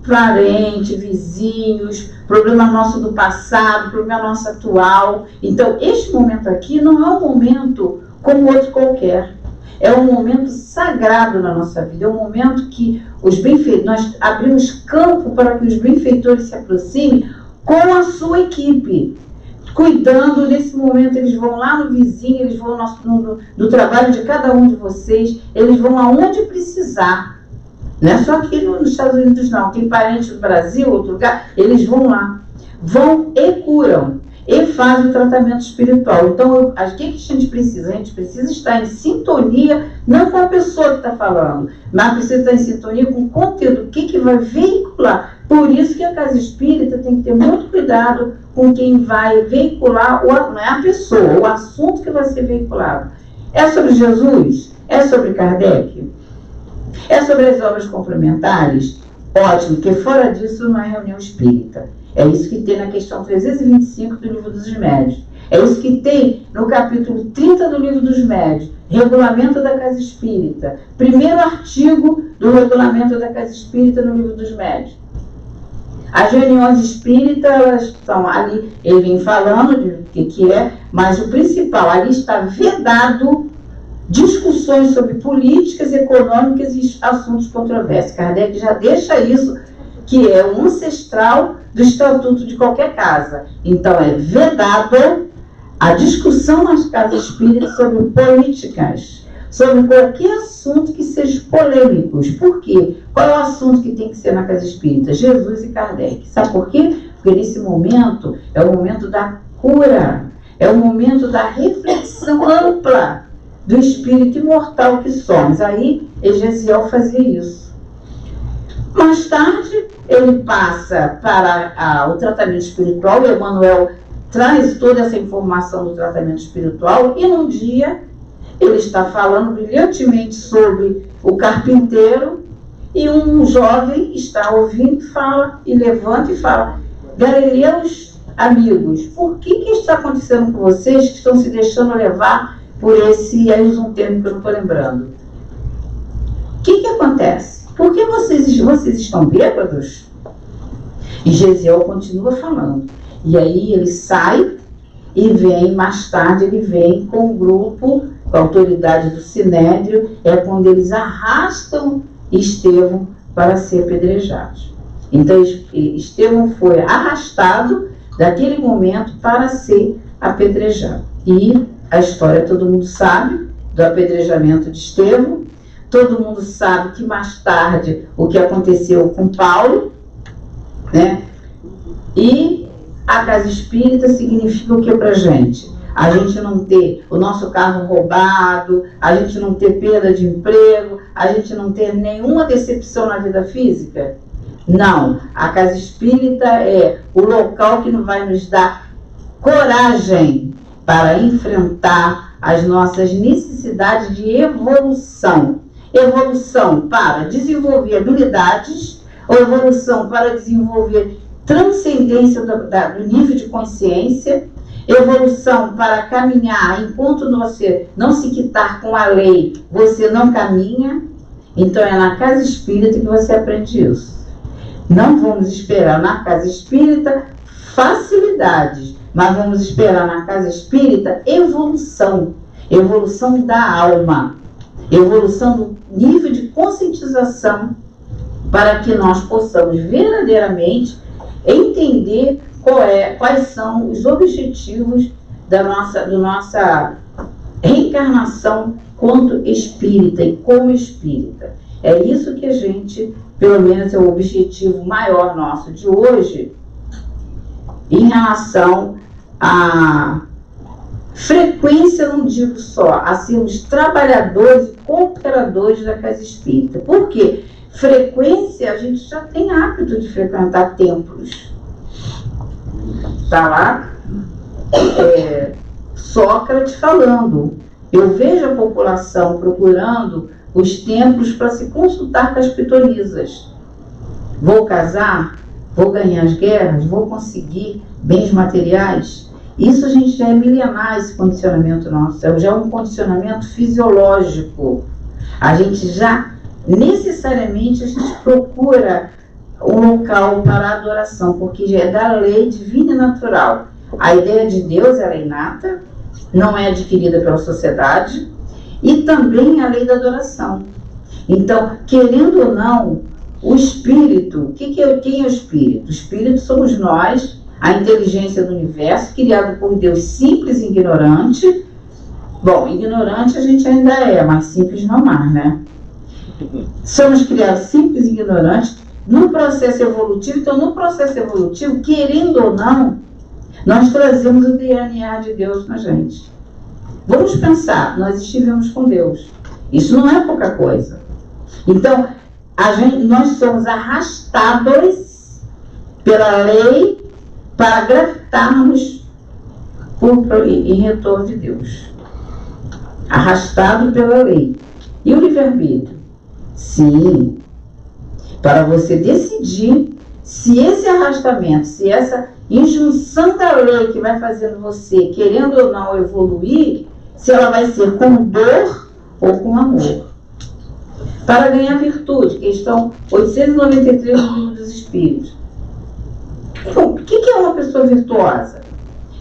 parentes, vizinhos, problema nosso do passado, problema nosso atual. Então, este momento aqui não é um momento como outro qualquer. É um momento sagrado na nossa vida. É um momento que nós abrimos campo para que os benfeitores se aproximem com a sua equipe. Cuidando, nesse momento, eles vão lá no vizinho, eles vão no trabalho de cada um de vocês, eles vão aonde precisar. Não é só aqui nos Estados Unidos, não. Tem parente no Brasil, outro lugar, eles vão lá. Vão e curam. E fazem o tratamento espiritual. Então, o que a gente precisa? A gente precisa estar em sintonia, não com a pessoa que está falando, mas precisa estar em sintonia com o conteúdo, o que vai veicular. Por isso que a casa espírita tem que ter muito cuidado com quem vai veicular, não é a pessoa, o assunto que vai ser veiculado. É sobre Jesus? É sobre Kardec? É sobre as obras complementares? Ótimo, porque fora disso não é reunião espírita. É isso que tem na questão 325 do Livro dos Médiuns. É isso que tem no capítulo 30 do Livro dos Médiuns, Regulamento da Casa Espírita. Primeiro artigo do Regulamento da Casa Espírita no Livro dos Médiuns. As reuniões espíritas, elas estão ali, ele vem falando de o que é, mas o principal, ali está vedado discussões sobre políticas, econômicas e assuntos controversos. Kardec já deixa isso, que é um ancestral do estatuto de qualquer casa. Então, é vedado a discussão nas casas espíritas sobre políticas, sobre qualquer assunto que seja polêmico. Por quê? Qual é o assunto que tem que ser na casa espírita? Jesus e Kardec. Sabe por quê? Porque nesse momento é o momento da cura, é o momento da reflexão ampla do espírito imortal que somos. Aí, Gesiel fazia isso. Mais tarde, ele passa para o tratamento espiritual, e Emmanuel traz toda essa informação do tratamento espiritual, e num dia ele está falando brilhantemente sobre o carpinteiro, e um jovem está ouvindo, fala, e levanta e fala: Galileus amigos, por que está acontecendo com vocês que estão se deixando levar por esse, aí usa um termo que eu não estou lembrando. O que acontece? Por que vocês estão bêbados? E Gesiel continua falando. E aí ele sai e vem, mais tarde ele vem com o grupo, com a autoridade do Sinédrio, é quando eles arrastam Estevão para ser apedrejado. Então Estevão foi arrastado daquele momento para ser apedrejado. E a história todo mundo sabe do apedrejamento de Estevão. Todo mundo sabe que mais tarde o que aconteceu com Paulo, né? E a casa espírita significa o que pra gente? A gente não ter o nosso carro roubado, a gente não ter perda de emprego, a gente não ter nenhuma decepção na vida física? Não. A casa espírita é o local que vai nos dar coragem para enfrentar as nossas necessidades de evolução. evolução para desenvolver habilidades, ou evolução para desenvolver transcendência do nível de consciência, evolução para caminhar enquanto você não se quitar com a lei, você não caminha. Então é na casa espírita que você aprende isso. Não vamos esperar na casa espírita facilidades, mas vamos esperar na casa espírita evolução, evolução da alma, evolução do nível de conscientização, para que nós possamos verdadeiramente entender quais são os objetivos da nossa reencarnação quanto espírita e como espírita. É isso que a gente, pelo menos é o objetivo maior nosso de hoje, em relação à frequência, não digo só, a sermos trabalhadores e cooperadores da casa espírita. Por quê? Frequência, a gente já tem hábito de frequentar templos. Está lá Sócrates falando, eu vejo a população procurando os templos para se consultar com as pitonisas. Vou casar, vou ganhar as guerras, vou conseguir bens materiais. Isso a gente já é milenar, esse condicionamento nosso, já é um condicionamento fisiológico. A gente já, necessariamente, a gente procura um local para a adoração, porque já é da lei divina e natural. A ideia de Deus ela é inata, não é adquirida pela sociedade, e também a lei da adoração. Então, querendo ou não, o espírito, quem é o espírito? O espírito somos nós, a inteligência do universo, criado por Deus simples e ignorante. Bom, ignorante a gente ainda é, mas simples não mais, né? Somos criados simples e ignorantes no processo evolutivo. Então, no processo evolutivo, querendo ou não, nós trazemos o DNA de Deus na gente. Vamos pensar, nós estivemos com Deus. Isso não é pouca coisa. Então, nós somos arrastados pela lei para gravitarmos em retorno de Deus. Arrastado pela lei. E o livre-arbítrio? Sim, para você decidir se esse arrastamento, se essa injunção da lei que vai fazendo você, querendo ou não evoluir, se ela vai ser com dor ou com amor. Para ganhar virtude, questão 893 do Livro dos Espíritos. O que é uma pessoa virtuosa?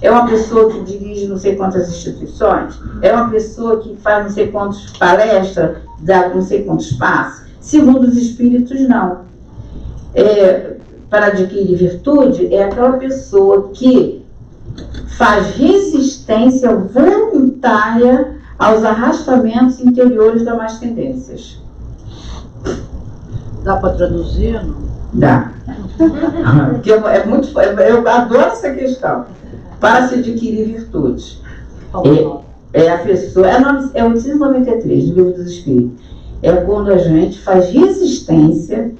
É uma pessoa que dirige não sei quantas instituições? É uma pessoa que faz não sei quantas palestras, dá não sei quantos passos? Segundo os espíritos, não. Para adquirir virtude, é aquela pessoa que faz resistência voluntária aos arrastamentos interiores das más tendências. Dá para traduzir? Não? Dá. Porque eu adoro essa questão. Para se adquirir virtude. A pessoa. É o 893 do Livro dos Espíritos. É quando a gente faz resistência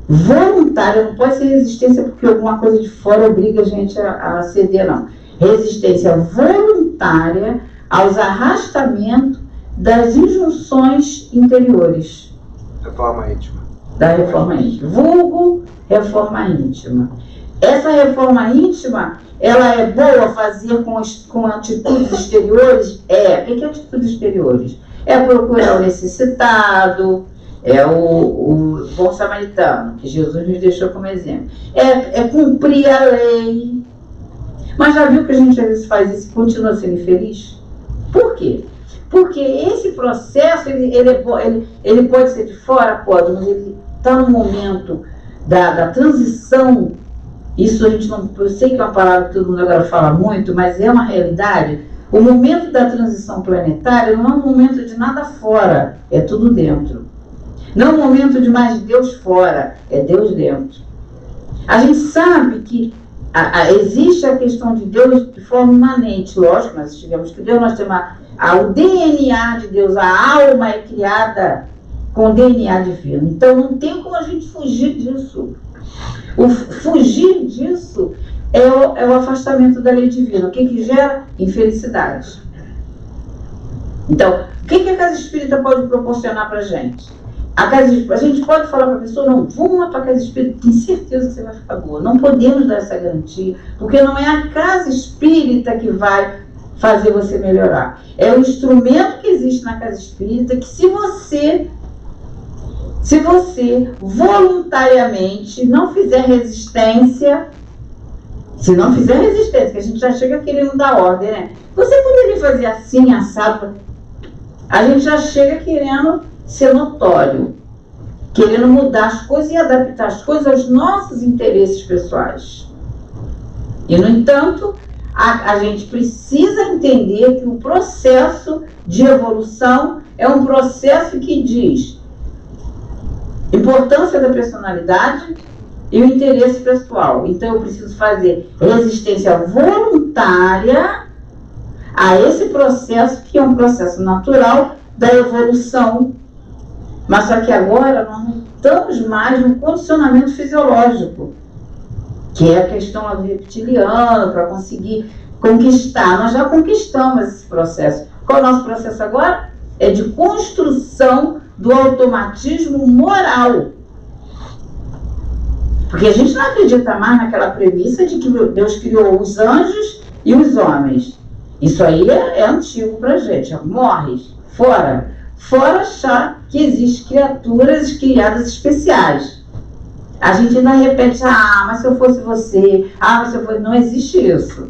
voluntária. Não pode ser resistência porque alguma coisa de fora obriga a gente a ceder, não. Resistência voluntária aos arrastamentos das injunções interiores. Reforma íntima. Da reforma íntima. Vulgo reforma íntima. Essa reforma íntima, ela é boa fazer com atitudes exteriores? É. O que é atitudes exteriores? É procurar o necessitado, é o bom samaritano, que Jesus nos deixou como exemplo. É cumprir a lei. Mas já viu que a gente às vezes faz isso e continua sendo infeliz? Por quê? Porque esse processo, ele pode ser de fora, pode, mas ele está no momento da transição. Isso a gente não... Eu sei que é uma palavra que todo mundo agora fala muito, mas é uma realidade. O momento da transição planetária não é um momento de nada fora, é tudo dentro. Não é um momento de mais Deus fora, é Deus dentro. A gente sabe que existe a questão de Deus de forma imanente. Lógico, nós tivemos que Deus, nós temos o DNA de Deus, a alma é criada com DNA divino. Então não tem como a gente fugir disso. O fugir disso é o afastamento da lei divina. O que gera? Infelicidade. Então, o que a casa espírita pode proporcionar para a gente? A gente pode falar para a pessoa, não, vamos na tua casa espírita, tenho certeza que você vai ficar boa. Não podemos dar essa garantia, porque não é a casa espírita que vai fazer você melhorar. É o instrumento que existe na casa espírita que se você voluntariamente não fizer resistência, se não fizer resistência, que a gente já chega querendo dar ordem, né? Você poderia fazer assim, assado, a gente já chega querendo ser notório, querendo mudar as coisas e adaptar as coisas aos nossos interesses pessoais. E, no entanto, a gente precisa entender que o processo de evolução é um processo que diz importância da personalidade e o interesse pessoal. Então, eu preciso fazer resistência voluntária a esse processo, que é um processo natural da evolução. Mas só que agora nós não estamos mais no condicionamento fisiológico, que é a questão lá do reptiliano, para conseguir conquistar. Nós já conquistamos esse processo. Qual é o nosso processo agora? É de construção do automatismo moral. Porque a gente não acredita mais naquela premissa de que Deus criou os anjos e os homens. Isso aí é antigo pra gente. Morre, fora. Fora achar que existem criaturas criadas especiais. A gente ainda repete, mas se eu fosse você, mas se eu fosse... Não existe isso.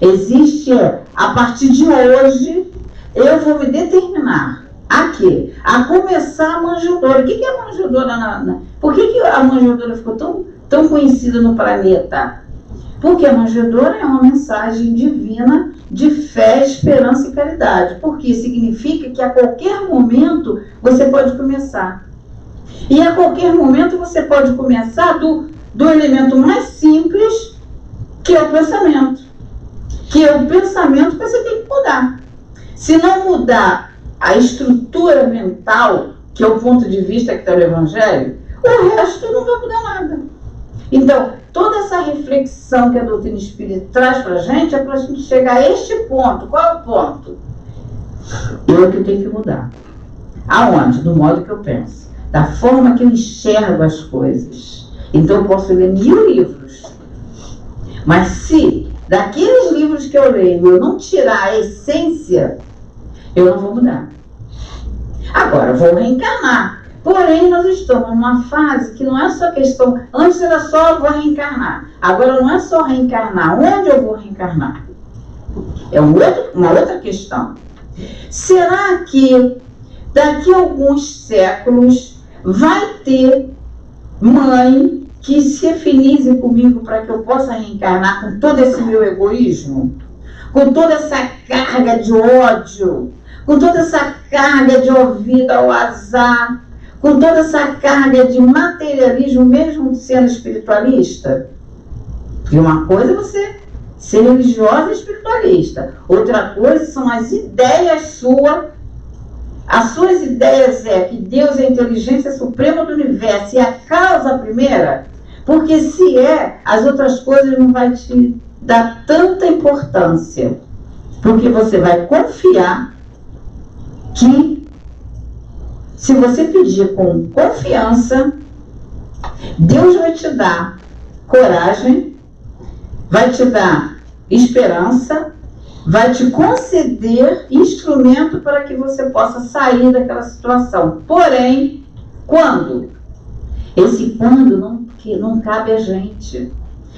Existe, a partir de hoje, eu vou me determinar a quê? A começar a manjedoura. O que é a manjedoura? Por que a manjedoura ficou tão conhecida no planeta? Porque a manjedoura é uma mensagem divina de fé, esperança e caridade. Porque significa que a qualquer momento você pode começar. E a qualquer momento você pode começar do elemento mais simples, que é o pensamento. Que é o pensamento que você tem que mudar. Se não mudar a estrutura mental, que é o ponto de vista que está no Evangelho, o resto não vai mudar nada. Então, toda essa reflexão que a doutrina espírita traz para a gente é para a gente chegar a este ponto. Qual é o ponto? Eu que tenho que mudar. Aonde? Do modo que eu penso. Da forma que eu enxergo as coisas. Então, eu posso ler 1000 livros. Mas se daqueles livros que eu leio eu não tirar a essência, eu não vou mudar. Agora, eu vou reencarnar. Porém, nós estamos numa fase que não é só questão... Antes era só eu vou reencarnar. Agora não é só reencarnar. Onde eu vou reencarnar? É uma outra questão. Será que daqui a alguns séculos vai ter mãe que se afinize comigo para que eu possa reencarnar com todo esse meu egoísmo? Com toda essa carga de ódio? Com toda essa carga de ouvido ao azar? Com toda essa carga de materialismo, mesmo sendo espiritualista? Porque uma coisa é você ser religiosa e espiritualista. Outra coisa são as ideias suas. As suas ideias é que Deus é a inteligência suprema do universo e a causa primeira. Porque se as outras coisas não vai te dar tanta importância. Porque você vai confiar que, se você pedir com confiança, Deus vai te dar coragem, vai te dar esperança, vai te conceder instrumento para que você possa sair daquela situação. Porém, quando? Esse quando não cabe a gente.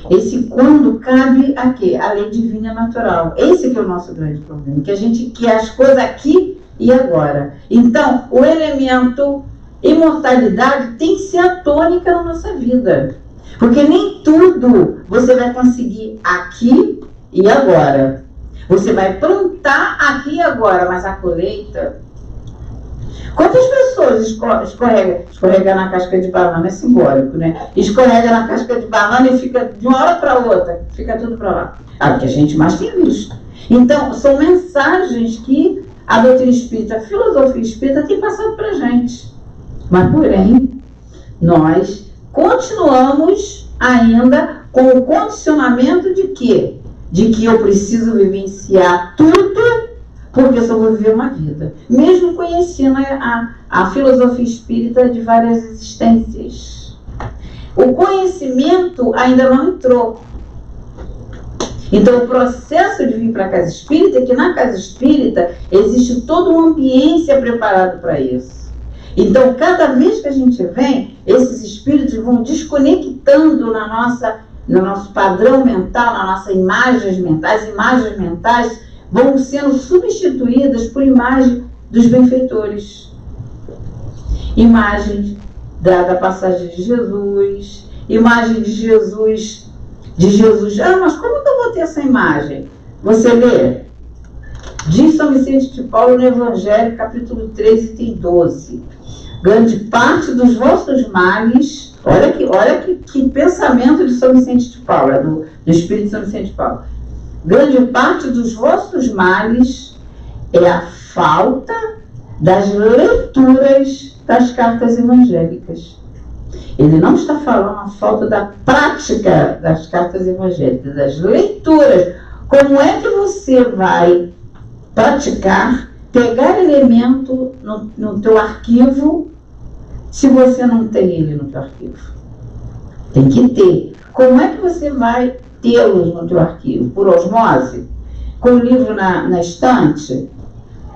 Esse quando cabe a quê? A lei divina natural. Esse que é o nosso grande problema, que a gente quer as coisas aqui e agora. Então, o elemento imortalidade tem que ser a tônica na nossa vida. Porque nem tudo você vai conseguir aqui e agora. Você vai plantar aqui e agora, mas a colheita... Quantas pessoas escorrega na casca de banana? É simbólico, né? Escorrega na casca de banana e fica de uma hora para outra, fica tudo para lá. O que a gente mais tem visto. Então, são mensagens que a doutrina espírita, a filosofia espírita tem passado para a gente. Mas, porém, nós continuamos ainda com o condicionamento de quê? De que eu preciso vivenciar tudo porque eu só vou viver uma vida. Mesmo conhecendo a filosofia espírita de várias existências. O conhecimento ainda não entrou. Então, o processo de vir para a casa espírita é que na casa espírita existe todo um ambiente preparado para isso. Então, cada vez que a gente vem, esses espíritos vão desconectando no nosso padrão mental, nas nossas imagens mentais. As imagens mentais vão sendo substituídas por imagens dos benfeitores. Imagens da passagem de Jesus, imagem de Jesus. Mas como que eu vou ter essa imagem? Você lê? Diz São Vicente de Paulo no Evangelho, capítulo 3, item 12. Grande parte dos vossos males, olha que pensamento de São Vicente de Paulo, do Espírito de São Vicente de Paulo. Grande parte dos vossos males é a falta das leituras das cartas evangélicas. Ele não está falando a falta da prática das cartas evangélicas, das leituras. Como é que você vai praticar, pegar elemento no teu arquivo, se você não tem ele no teu arquivo? Tem que ter. Como é que você vai tê-los no teu arquivo? Por osmose? Com o livro na estante?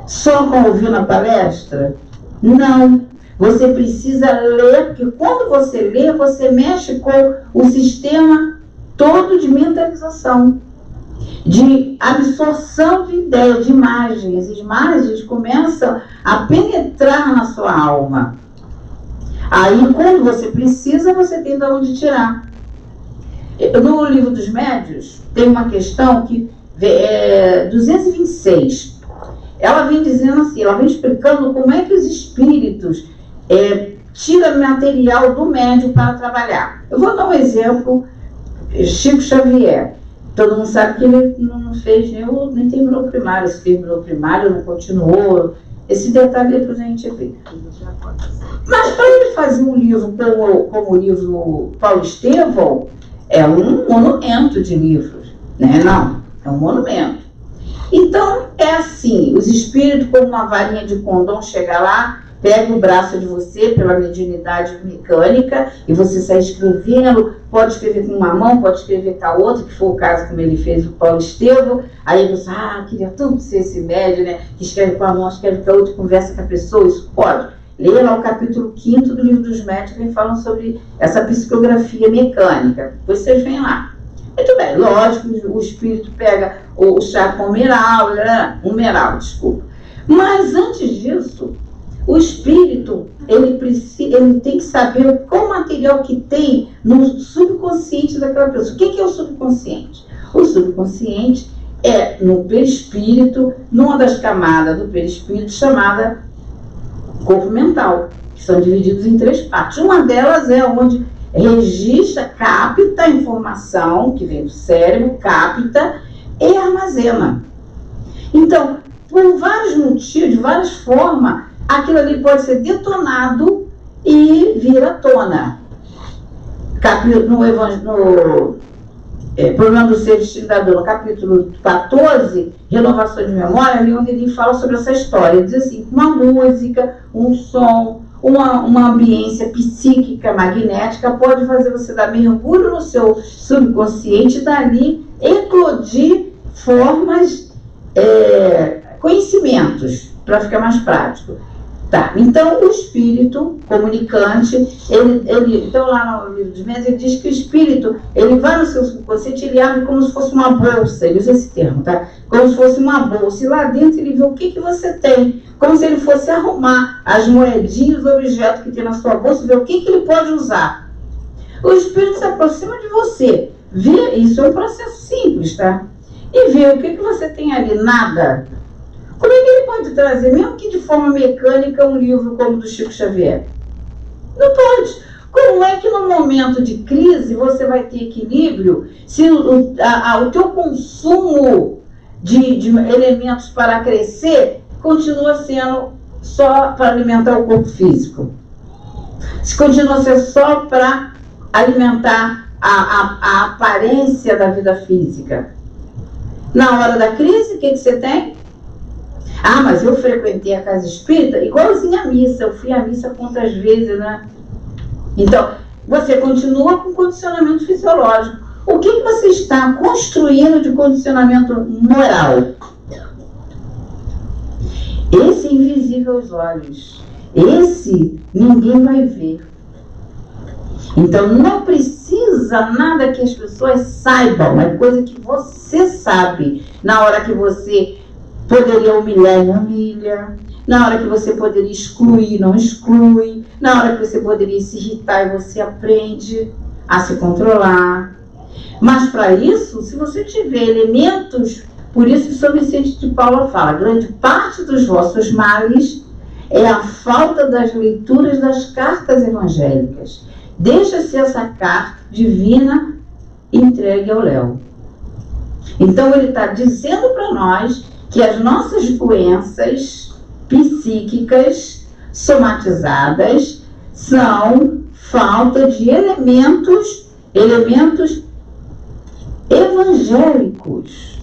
Só com ouvir na palestra? Não. Você precisa ler, porque quando você lê, você mexe com o sistema todo de mentalização, de absorção de ideias, de imagens. As imagens começam a penetrar na sua alma. Aí, quando você precisa, você tem de onde tirar. No Livro dos Médiuns, tem uma questão que é 226. Ela vem dizendo assim, ela vem explicando como é que os espíritos tira material do médium para trabalhar. Eu vou dar um exemplo, Chico Xavier. Todo mundo sabe que ele não fez nem terminou o primário, se terminou o primário, não continuou. Esse detalhe depois a gente vê. Mas para ele fazer um livro como o livro Paulo Estevão, é um monumento de livros, né? Não, é um monumento. Então, é assim, os espíritos com uma varinha de condom chegam lá, pega o braço de você pela mediunidade mecânica e você sai escrevendo, pode escrever com uma mão, pode escrever com a outra, que foi o caso como ele fez o Paulo Estevão. Aí você, queria tanto ser esse médium, né? Que escreve com a mão, escreve com a outra, conversa com a pessoa, isso pode. Leia lá o capítulo 5º do Livro dos Médiuns, que falam sobre essa psicografia mecânica. Depois vocês vêm lá. Muito bem, lógico, o espírito pega o chá com humeral, desculpa. Mas antes disso, o espírito, ele tem que saber qual material que tem no subconsciente daquela pessoa. O que é o subconsciente? O subconsciente é no perispírito, numa das camadas do perispírito chamada corpo mental, que são divididos em 3 partes. Uma delas é onde registra, capta a informação que vem do cérebro, capta e armazena. Então, por vários motivos, de várias formas, aquilo ali pode ser detonado e vir à tona. No Problema do Ser Distinguidor, no capítulo 14, Renovação de Memória, ali onde ele fala sobre essa história. Ele diz assim, uma música, um som, uma ambiência psíquica, magnética, pode fazer você dar mergulho no seu subconsciente e dali eclodir formas, conhecimentos, para ficar mais prático. Tá, então o espírito comunicante, então lá no Livro dos Médiuns, ele diz que o espírito, ele vai no seu subconsciente, ele abre como se fosse uma bolsa, ele usa esse termo, tá? Como se fosse uma bolsa, e lá dentro ele vê o que você tem, como se ele fosse arrumar as moedinhas, os objetos que tem na sua bolsa, ver o que ele pode usar. O espírito se aproxima de você, vê, isso é um processo simples, tá? E vê o que você tem ali, nada. Como é que ele pode trazer, mesmo que de forma mecânica, um livro como o do Chico Xavier? Não pode. Como é que no momento de crise você vai ter equilíbrio se o teu consumo de elementos para crescer continua sendo só para alimentar o corpo físico? Se continua sendo só para alimentar a aparência da vida física? Na hora da crise, o que você tem? Ah, mas eu frequentei a casa espírita igualzinho à missa. Eu fui à missa quantas vezes, né? Então, você continua com condicionamento fisiológico. O que você está construindo de condicionamento moral? Esse é invisível aos olhos. Esse ninguém vai ver. Então não precisa nada que as pessoas saibam, é coisa que você sabe. Na hora que você poderia humilhar, não humilha. Na hora que você poderia excluir, não exclui. Na hora que você poderia se irritar, você aprende a se controlar. Mas para isso, se você tiver elementos, por isso São Vicente de Paula fala, grande parte dos vossos males é a falta das leituras das cartas evangélicas. Deixa-se essa carta divina entregue ao Léo. Então ele está dizendo para nós que as nossas doenças psíquicas somatizadas são falta de elementos evangélicos.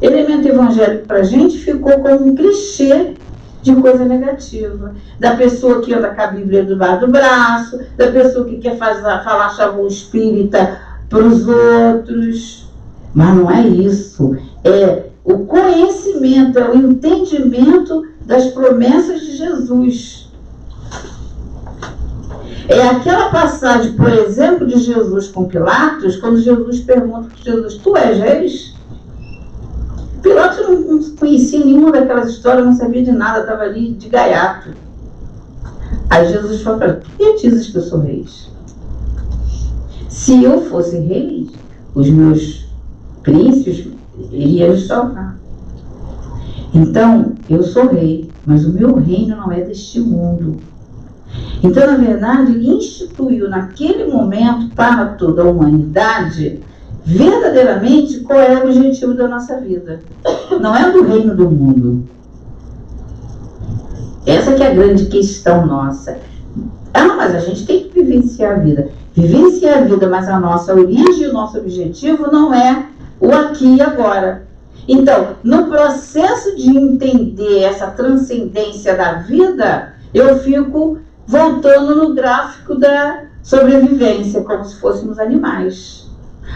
Elemento evangélico para a gente ficou como um clichê de coisa negativa. Da pessoa que anda com a Bíblia debaixo do braço, da pessoa que quer falar chavão espírita para os outros. Mas não é isso. É o conhecimento, é o entendimento das promessas de Jesus. É aquela passagem, por exemplo, de Jesus com Pilatos, quando Jesus pergunta para Jesus, tu és reis? Pilatos não conhecia nenhuma daquelas histórias, não sabia de nada, estava ali de gaiato. Aí Jesus falou para ele, por que dizes que eu sou rei? Se eu fosse rei, os meus príncipes iriam me salvar. Então, eu sou rei, mas o meu reino não é deste mundo. Então, na verdade, ele instituiu naquele momento para toda a humanidade verdadeiramente qual é o objetivo da nossa vida. Não é do reino do mundo. Essa que é a grande questão nossa. Ah, mas a gente tem que vivenciar a vida. Vivenciar a vida, mas a nossa origem, o nosso objetivo não é o aqui e agora. Então, no processo de entender essa transcendência da vida, eu fico voltando no gráfico da sobrevivência, como se fôssemos animais.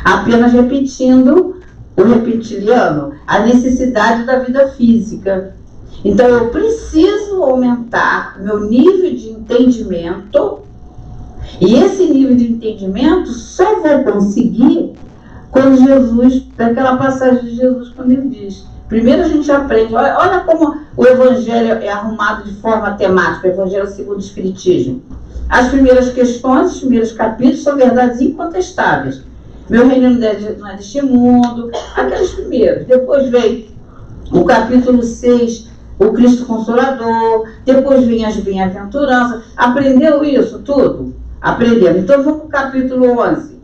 Apenas repetindo o reptiliano, a necessidade da vida física. Então eu preciso aumentar meu nível de entendimento, e esse nível de entendimento só vou conseguir quando Jesus, daquela passagem de Jesus, quando ele diz, primeiro a gente aprende, olha como o Evangelho é arrumado de forma temática, o Evangelho segundo o Espiritismo. As primeiras questões, os primeiros capítulos são verdades incontestáveis. Meu reino não é deste mundo, aqueles primeiros. Depois vem o capítulo 6, o Cristo Consolador, depois vem as bem-aventuranças. Aprendeu isso tudo? Aprendeu. Então vamos para o capítulo 11,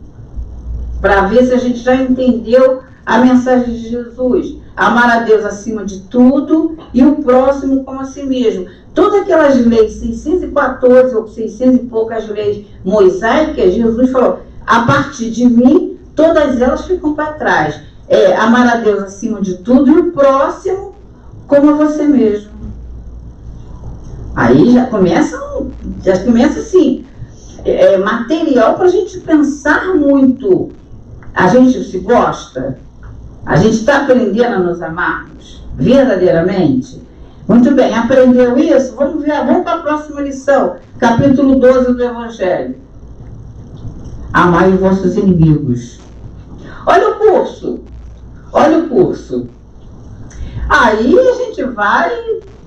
para ver se a gente já entendeu a mensagem de Jesus. Amar a Deus acima de tudo e o próximo como a si mesmo. Todas aquelas leis, 614 ou 600 e poucas leis mosaicas, Jesus falou, a partir de mim, todas elas ficam para trás. Amar a Deus acima de tudo e o próximo como a você mesmo. Aí já começa assim, material para a gente pensar muito. A gente se gosta? A gente está aprendendo a nos amarmos? Verdadeiramente? Muito bem, aprendeu isso? Vamos para a próxima lição. Capítulo 12 do Evangelho. Amai os vossos inimigos. Olha o curso. Aí a gente vai,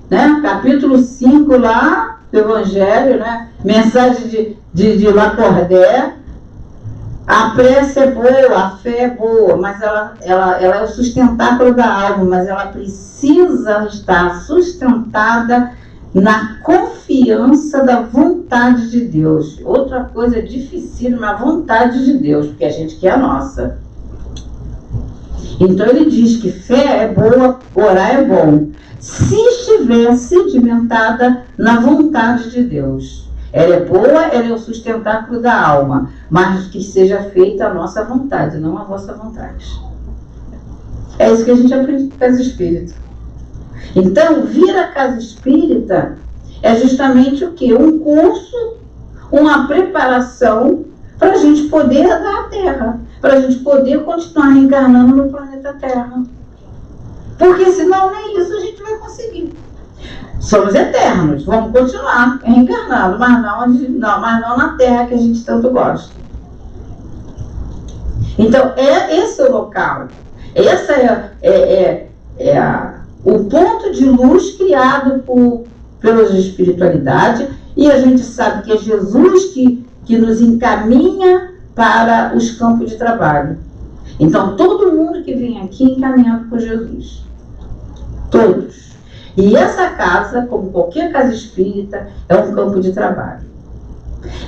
né, capítulo 5 lá do Evangelho, né, mensagem de Lacordaire. A prece é boa, a fé é boa, mas ela é o sustentáculo da alma, mas ela precisa estar sustentada na confiança da vontade de Deus. Outra coisa difícil, a vontade de Deus, porque a gente quer a nossa. Então ele diz que fé é boa, orar é bom, se estiver sedimentada na vontade de Deus. Ela é boa, ela é o sustentáculo da alma, mas que seja feita a nossa vontade, não a vossa vontade. É isso que a gente aprende com as espíritas. Então, vir à casa espírita é justamente o quê? Um curso, uma preparação para a gente poder dar a Terra, para a gente poder continuar reencarnando no planeta Terra. Porque senão nem isso a gente vai conseguir. Somos eternos, vamos continuar reencarnando, mas não na Terra que a gente tanto gosta. Então, esse é o local. Esse o ponto de luz criado pela espiritualidade, e a gente sabe que é Jesus que nos encaminha para os campos de trabalho. Então, todo mundo que vem aqui é encaminhado por Jesus. Todos. E essa casa, como qualquer casa espírita, é um campo de trabalho.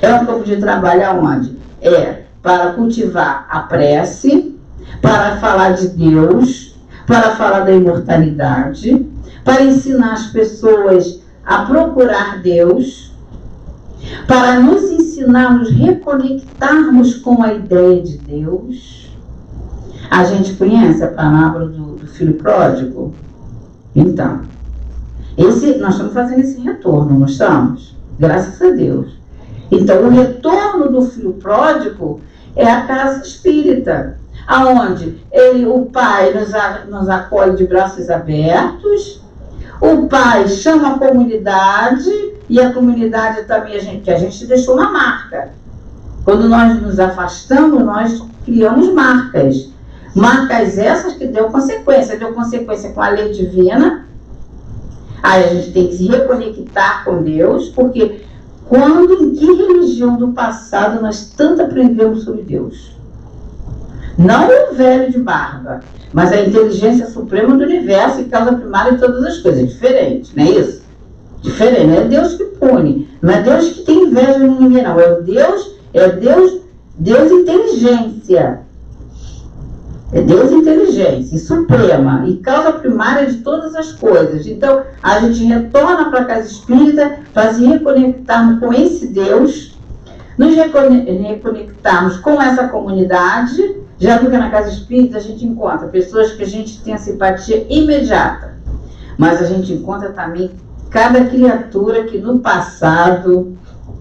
É um campo de trabalho aonde? É para cultivar a prece, para falar de Deus, para falar da imortalidade, para ensinar as pessoas a procurar Deus, para nos ensinar a nos reconectarmos com a ideia de Deus. A gente conhece a palavra do filho pródigo? Então, nós estamos fazendo esse retorno, não estamos? Graças a Deus. Então, o retorno do filho pródigo é a casa espírita, aonde o pai nos acolhe de braços abertos, o pai chama a comunidade, e a comunidade também, a gente deixou uma marca. Quando nós nos afastamos, nós criamos marcas. Marcas essas que deu consequência com a lei divina. Aí a gente tem que se reconectar com Deus, porque em que religião do passado nós tanto aprendemos sobre Deus? Não o velho de barba, mas a inteligência suprema do universo e causa primária de todas as coisas. Diferente, não é isso? Diferente, não é Deus que pune, não é Deus que tem inveja de ninguém, não. Deus inteligência. É Deus inteligência e suprema e causa primária de todas as coisas. Então, a gente retorna para a casa espírita para se reconectarmos com esse Deus, nos reconectarmos com essa comunidade. Já viu que na casa espírita a gente encontra pessoas que a gente tem a simpatia imediata, mas a gente encontra também cada criatura que no passado...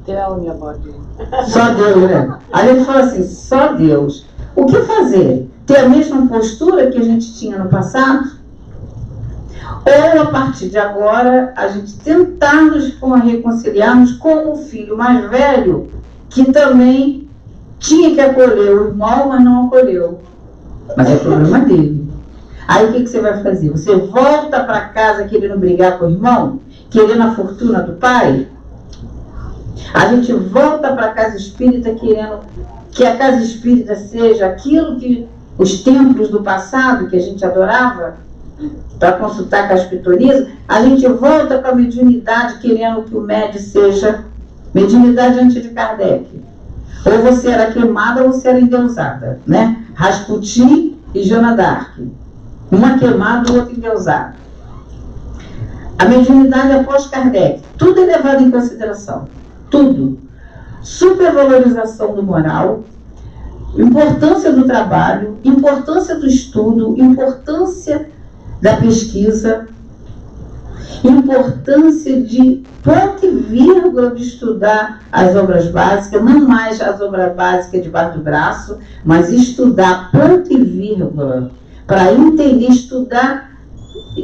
minha bodinha. Só Deus, né? A gente fala assim, só Deus. O que fazer? Ter a mesma postura que a gente tinha no passado? Ou, a partir de agora, a gente tentar nos reconciliarmos com o filho mais velho, que também tinha que acolher o irmão, mas não acolheu. Mas é problema dele. Aí o que você vai fazer? Você volta para casa querendo brigar com o irmão? Querendo a fortuna do pai? A gente volta para a casa espírita querendo que a casa espírita seja aquilo que os templos do passado, que a gente adorava, para consultar com as pitonias. A gente volta para a mediunidade querendo que o médium seja mediunidade antes de Kardec. Ou você era queimada ou você era endeusada, né? Rasputin e Joana d'Arc. Uma queimada, outra endeusada. A mediunidade após Kardec. Tudo é levado em consideração. Tudo. Supervalorização do moral, importância do trabalho, importância do estudo, importância da pesquisa, importância de ponto e vírgula de estudar as obras básicas, não mais as obras básicas debaixo do braço, mas estudar ponto e vírgula, para entender, estudar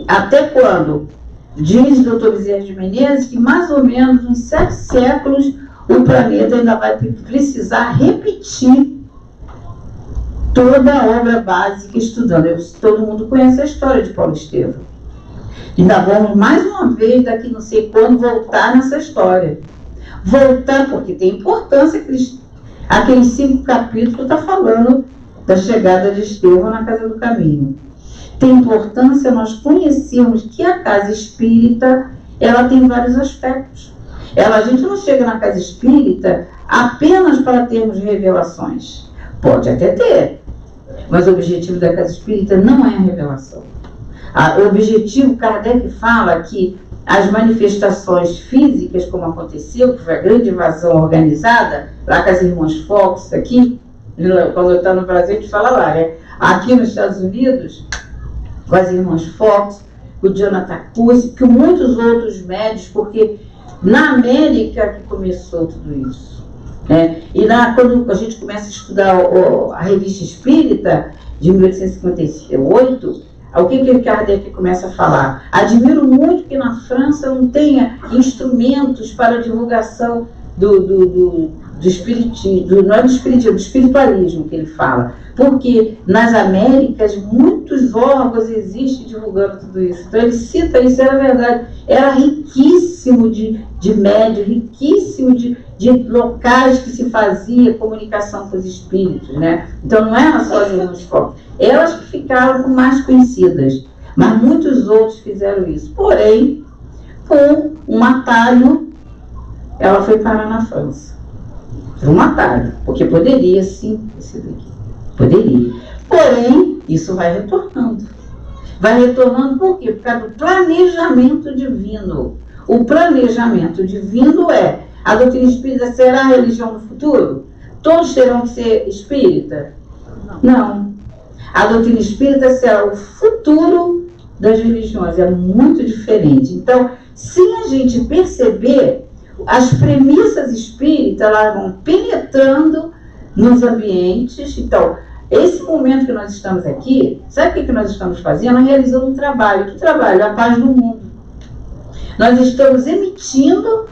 até quando? Diz o Dr. Bezerra de Menezes que mais ou menos uns 7 séculos o planeta ainda vai precisar repetir toda a obra básica estudando. Todo mundo conhece a história de Paulo Estevam. Ainda vamos mais uma vez, daqui não sei quando, voltar nessa história. Voltar, porque tem importância, aqueles 5 capítulos está falando da chegada de Estevão na Casa do Caminho. Tem importância nós conhecermos que a casa espírita, ela tem vários aspectos. A gente não chega na casa espírita apenas para termos revelações. Pode até ter, mas o objetivo da casa espírita não é a revelação. O objetivo, Kardec fala que as manifestações físicas, como aconteceu, que foi a grande invasão organizada, lá com as irmãs Fox, aqui, quando eu estava no Brasil, a gente fala lá, né? Aqui nos Estados Unidos, com as irmãs Fox, o Jonathan Cusi, que muitos outros médios, porque na América que começou tudo isso. Né? E quando a gente começa a estudar a Revista Espírita, de 1858, o que Kardec começa a falar? Admiro muito que na França não tenha instrumentos para a divulgação do espiritismo, não é do espiritismo, do espiritualismo que ele fala. Porque nas Américas muitos órgãos existem divulgando tudo isso. Então ele cita isso, era verdade. Era riquíssimo de médios, riquíssimo de locais que se fazia comunicação com os espíritos, né? Então não era só as irmãs Fox. Elas que ficaram mais conhecidas, mas muitos outros fizeram isso. Porém, por um atalho, ela foi parar na França. Por um atalho, porque poderia sim ter sido aqui. Poderia. Porém, isso vai retornando. Vai retornando por quê? Por causa do planejamento divino. O planejamento divino é: a doutrina espírita será a religião do futuro? Todos terão que ser espírita? Não. A doutrina espírita será o futuro das religiões. É muito diferente. Então, se a gente perceber, as premissas espíritas, elas vão penetrando nos ambientes. Então, esse momento que nós estamos aqui, sabe o que nós estamos fazendo? Realizando um trabalho. Que trabalho? A paz do mundo. Nós estamos emitindo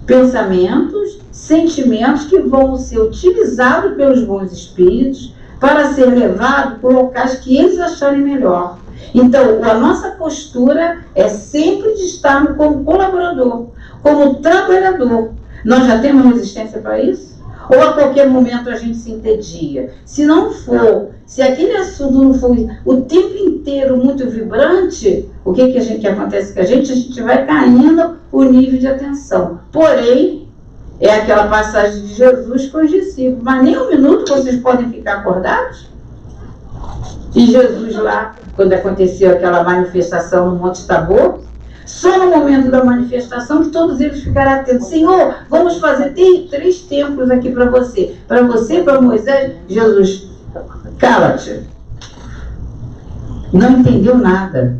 pensamentos, sentimentos que vão ser utilizados pelos bons espíritos para ser levados por locais que eles acharem melhor. Então, a nossa postura é sempre de estar como colaborador, como trabalhador. Nós já temos resistência para isso? Ou a qualquer momento a gente se entedia? Se não for, se aquele assunto não for o tempo inteiro muito vibrante, o que acontece com a gente vai caindo o nível de atenção. Porém, é aquela passagem de Jesus com os discípulos: mas nem um minuto vocês podem ficar acordados? E Jesus lá, quando aconteceu aquela manifestação no Monte Tabor, só no momento da manifestação que todos eles ficaram atentos. Senhor, vamos fazer 3 templos aqui para você, para Moisés. Jesus, cala-te. Não entendeu nada.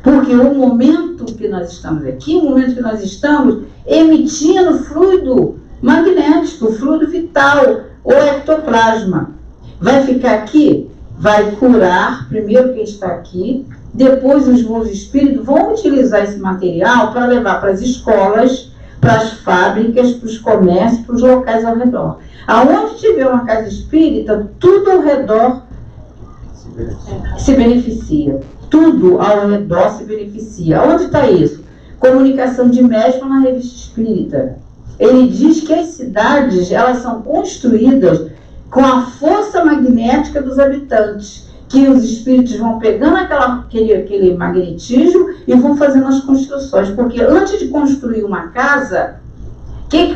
Porque o momento que nós estamos aqui, o momento que nós estamos emitindo fluido magnético, fluido vital, o ectoplasma. Vai ficar aqui, vai curar primeiro quem está aqui. Depois os bons espíritos vão utilizar esse material para levar para as escolas, para as fábricas, para os comércios, para os locais ao redor. Aonde tiver uma casa espírita, tudo ao redor se beneficia. Tudo ao redor se beneficia. Onde está isso? Comunicação de médium na Revista Espírita. Ele diz que as cidades, elas são construídas com a força magnética dos habitantes, que os espíritos vão pegando aquele magnetismo e vão fazendo as construções. Porque antes de construir uma casa,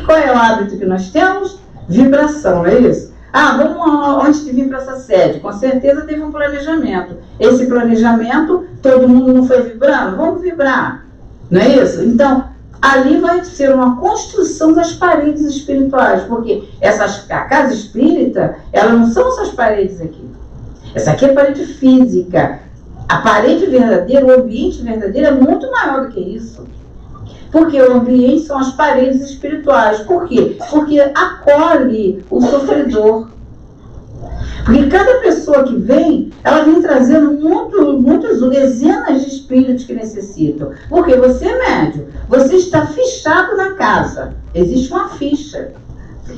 qual é o hábito que nós temos? Vibração, não é isso? Vamos antes de vir para essa sede. Com certeza teve um planejamento. Esse planejamento, todo mundo não foi vibrando? Vamos vibrar, não é isso? Então, ali vai ser uma construção das paredes espirituais, porque a casa espírita, elas não são essas paredes aqui. Essa aqui é a parede física. A parede verdadeira, o ambiente verdadeiro é muito maior do que isso. Porque o ambiente são as paredes espirituais. Por quê? Porque acolhe o sofredor. Porque cada pessoa que vem, ela vem trazendo muitas dezenas de espíritos que necessitam. Porque você é médium, você está fichado na casa. Existe uma ficha.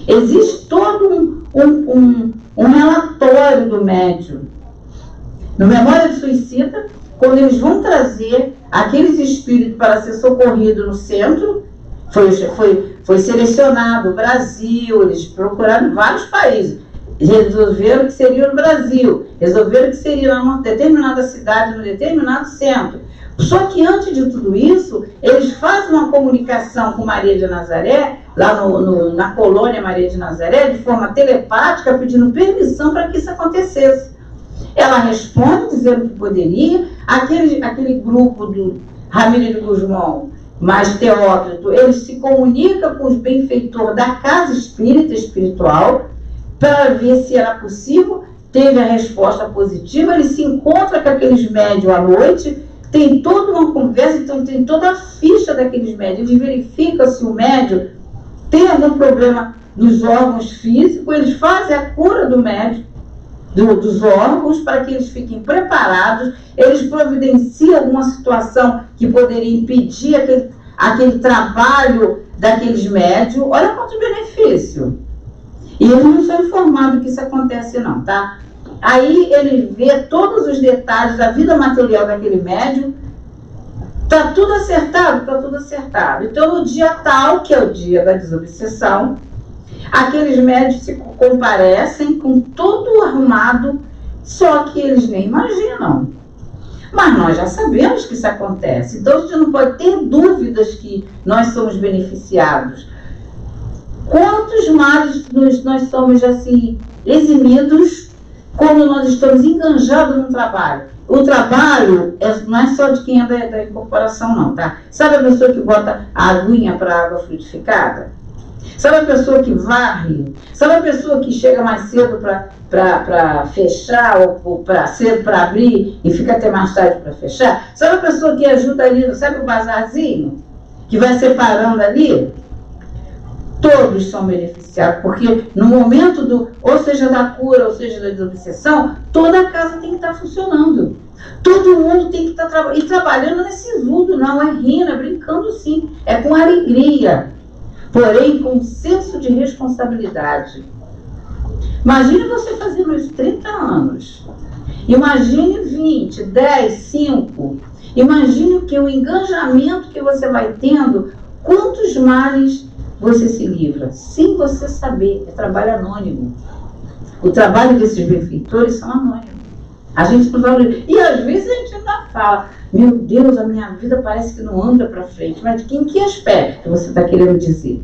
Existe todo um relatório do médium. No Memória de Suicida, quando eles vão trazer aqueles espíritos para ser socorridos no centro, foi selecionado o Brasil, eles procuraram em vários países. Resolveram que seria no Brasil, resolveram que seria numa determinada cidade, num determinado centro. Só que antes de tudo isso, eles fazem uma comunicação com Maria de Nazaré, lá na colônia Maria de Nazaré, de forma telepática, pedindo permissão para que isso acontecesse. Ela responde dizendo que poderia. Aquele grupo do Ramiro de Guzmão, mais Teócrito, ele se comunica com os benfeitores da casa espírita espiritual para ver se era possível. Teve a resposta positiva. Ele se encontra com aqueles médios à noite, tem toda uma conversa, então tem toda a ficha daqueles médios. Eles verificam se o médium tem algum problema nos órgãos físicos, eles fazem a cura do médium, dos órgãos, para que eles fiquem preparados, eles providenciam alguma situação que poderia impedir aquele trabalho daqueles médios. Olha quanto benefício. E eles não são informados que isso acontece não, tá? Aí ele vê todos os detalhes da vida material daquele médium. Tá tudo acertado? Tá tudo acertado. Então, no dia tal, que é o dia da desobsessão, aqueles médios se comparecem com tudo arrumado, só que eles nem imaginam. Mas nós já sabemos que isso acontece. Então, a gente não pode ter dúvidas que nós somos beneficiados. Quantos males nós somos, assim, eximidos quando nós estamos enganjados no trabalho? O trabalho não é só de quem é da incorporação, não, tá? Sabe a pessoa que bota a aguinha para água frutificada? Sabe a pessoa que varre? Sabe a pessoa que chega mais cedo para fechar ou cedo para abrir e fica até mais tarde para fechar? Sabe a pessoa que ajuda ali, sabe o bazarzinho? Que vai separando ali? Todos são beneficiados, porque no momento ou seja da cura, ou seja da desobsessão, toda a casa tem que estar funcionando. Todo mundo tem que estar trabalhando nesse mundo, não é rindo, é brincando sim, é com alegria, porém com senso de responsabilidade. Imagine você fazendo isso 30 anos, imagine 20, 10, 5, imagine o engajamento que você vai tendo, quantos males você se livra, sem você saber. É trabalho anônimo. O trabalho desses benfeitores são anônimos. A gente não valoriza. E às vezes a gente ainda fala, meu Deus, a minha vida parece que não anda para frente. Mas em que aspecto você está querendo dizer?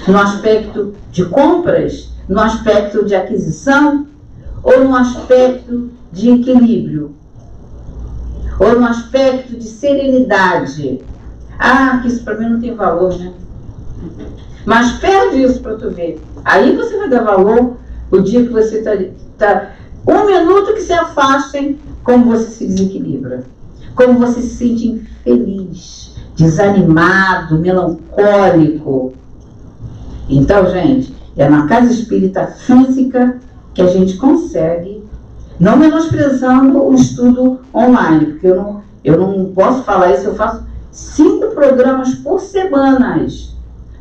No aspecto de compras? No aspecto de aquisição? Ou no aspecto de equilíbrio? Ou no aspecto de serenidade? Ah, que isso para mim não tem valor, né? Mas perde isso para tu ver. Aí você vai dar valor o dia que você está um minuto que se afastem, como você se desequilibra, como você se sente infeliz, desanimado, melancólico. Então, gente, é na casa espírita física que a gente consegue, não menosprezando o estudo online, porque eu não posso falar isso, eu faço 5 programas por semana.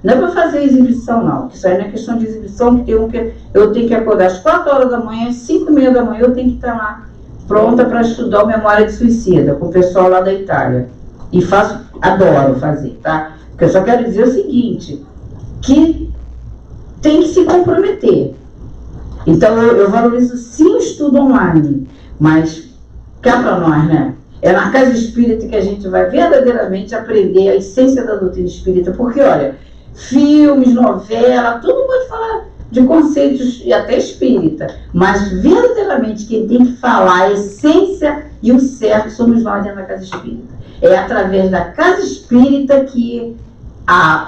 Não é para fazer exibição, não. Isso aí não é questão de exibição, porque eu tenho que acordar às 4 horas da manhã, às 5h30 da manhã, eu tenho que estar lá pronta para estudar o Memória de Suicida, com o pessoal lá da Itália. E adoro fazer, tá? Porque eu só quero dizer o seguinte, que tem que se comprometer. Então, eu valorizo sim o estudo online, mas cá para nós, né? É na casa espírita que a gente vai verdadeiramente aprender a essência da doutrina espírita, porque, olha, filmes, novela, tudo pode falar de conceitos e até espírita, mas verdadeiramente quem tem que falar a essência e o certo somos nós dentro da casa espírita. É através da casa espírita que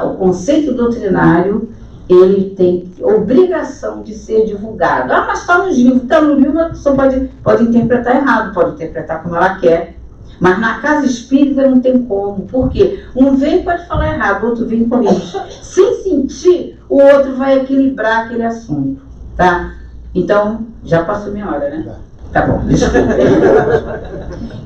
o conceito doutrinário ele tem obrigação de ser divulgado. Ah, mas está nos livros. Está no livro, a pessoa pode interpretar errado, pode interpretar como ela quer. Mas na casa espírita não tem como. Por quê? Um vem e pode falar errado, o outro vem e corrige. Sem sentir, o outro vai equilibrar aquele assunto. Tá? Então, já passou minha hora, né? Tá bom, desculpa.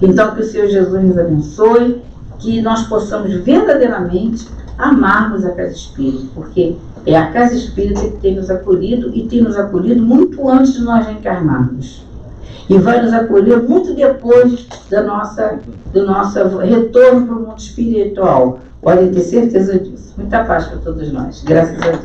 Então, que o Senhor Jesus nos abençoe, que nós possamos verdadeiramente amarmos a casa espírita, porque é a casa espírita que tem nos acolhido e tem nos acolhido muito antes de nós reencarnarmos. E vai nos acolher muito depois do nosso retorno para o mundo espiritual. Podem ter certeza disso. Muita paz para todos nós. Graças a Deus.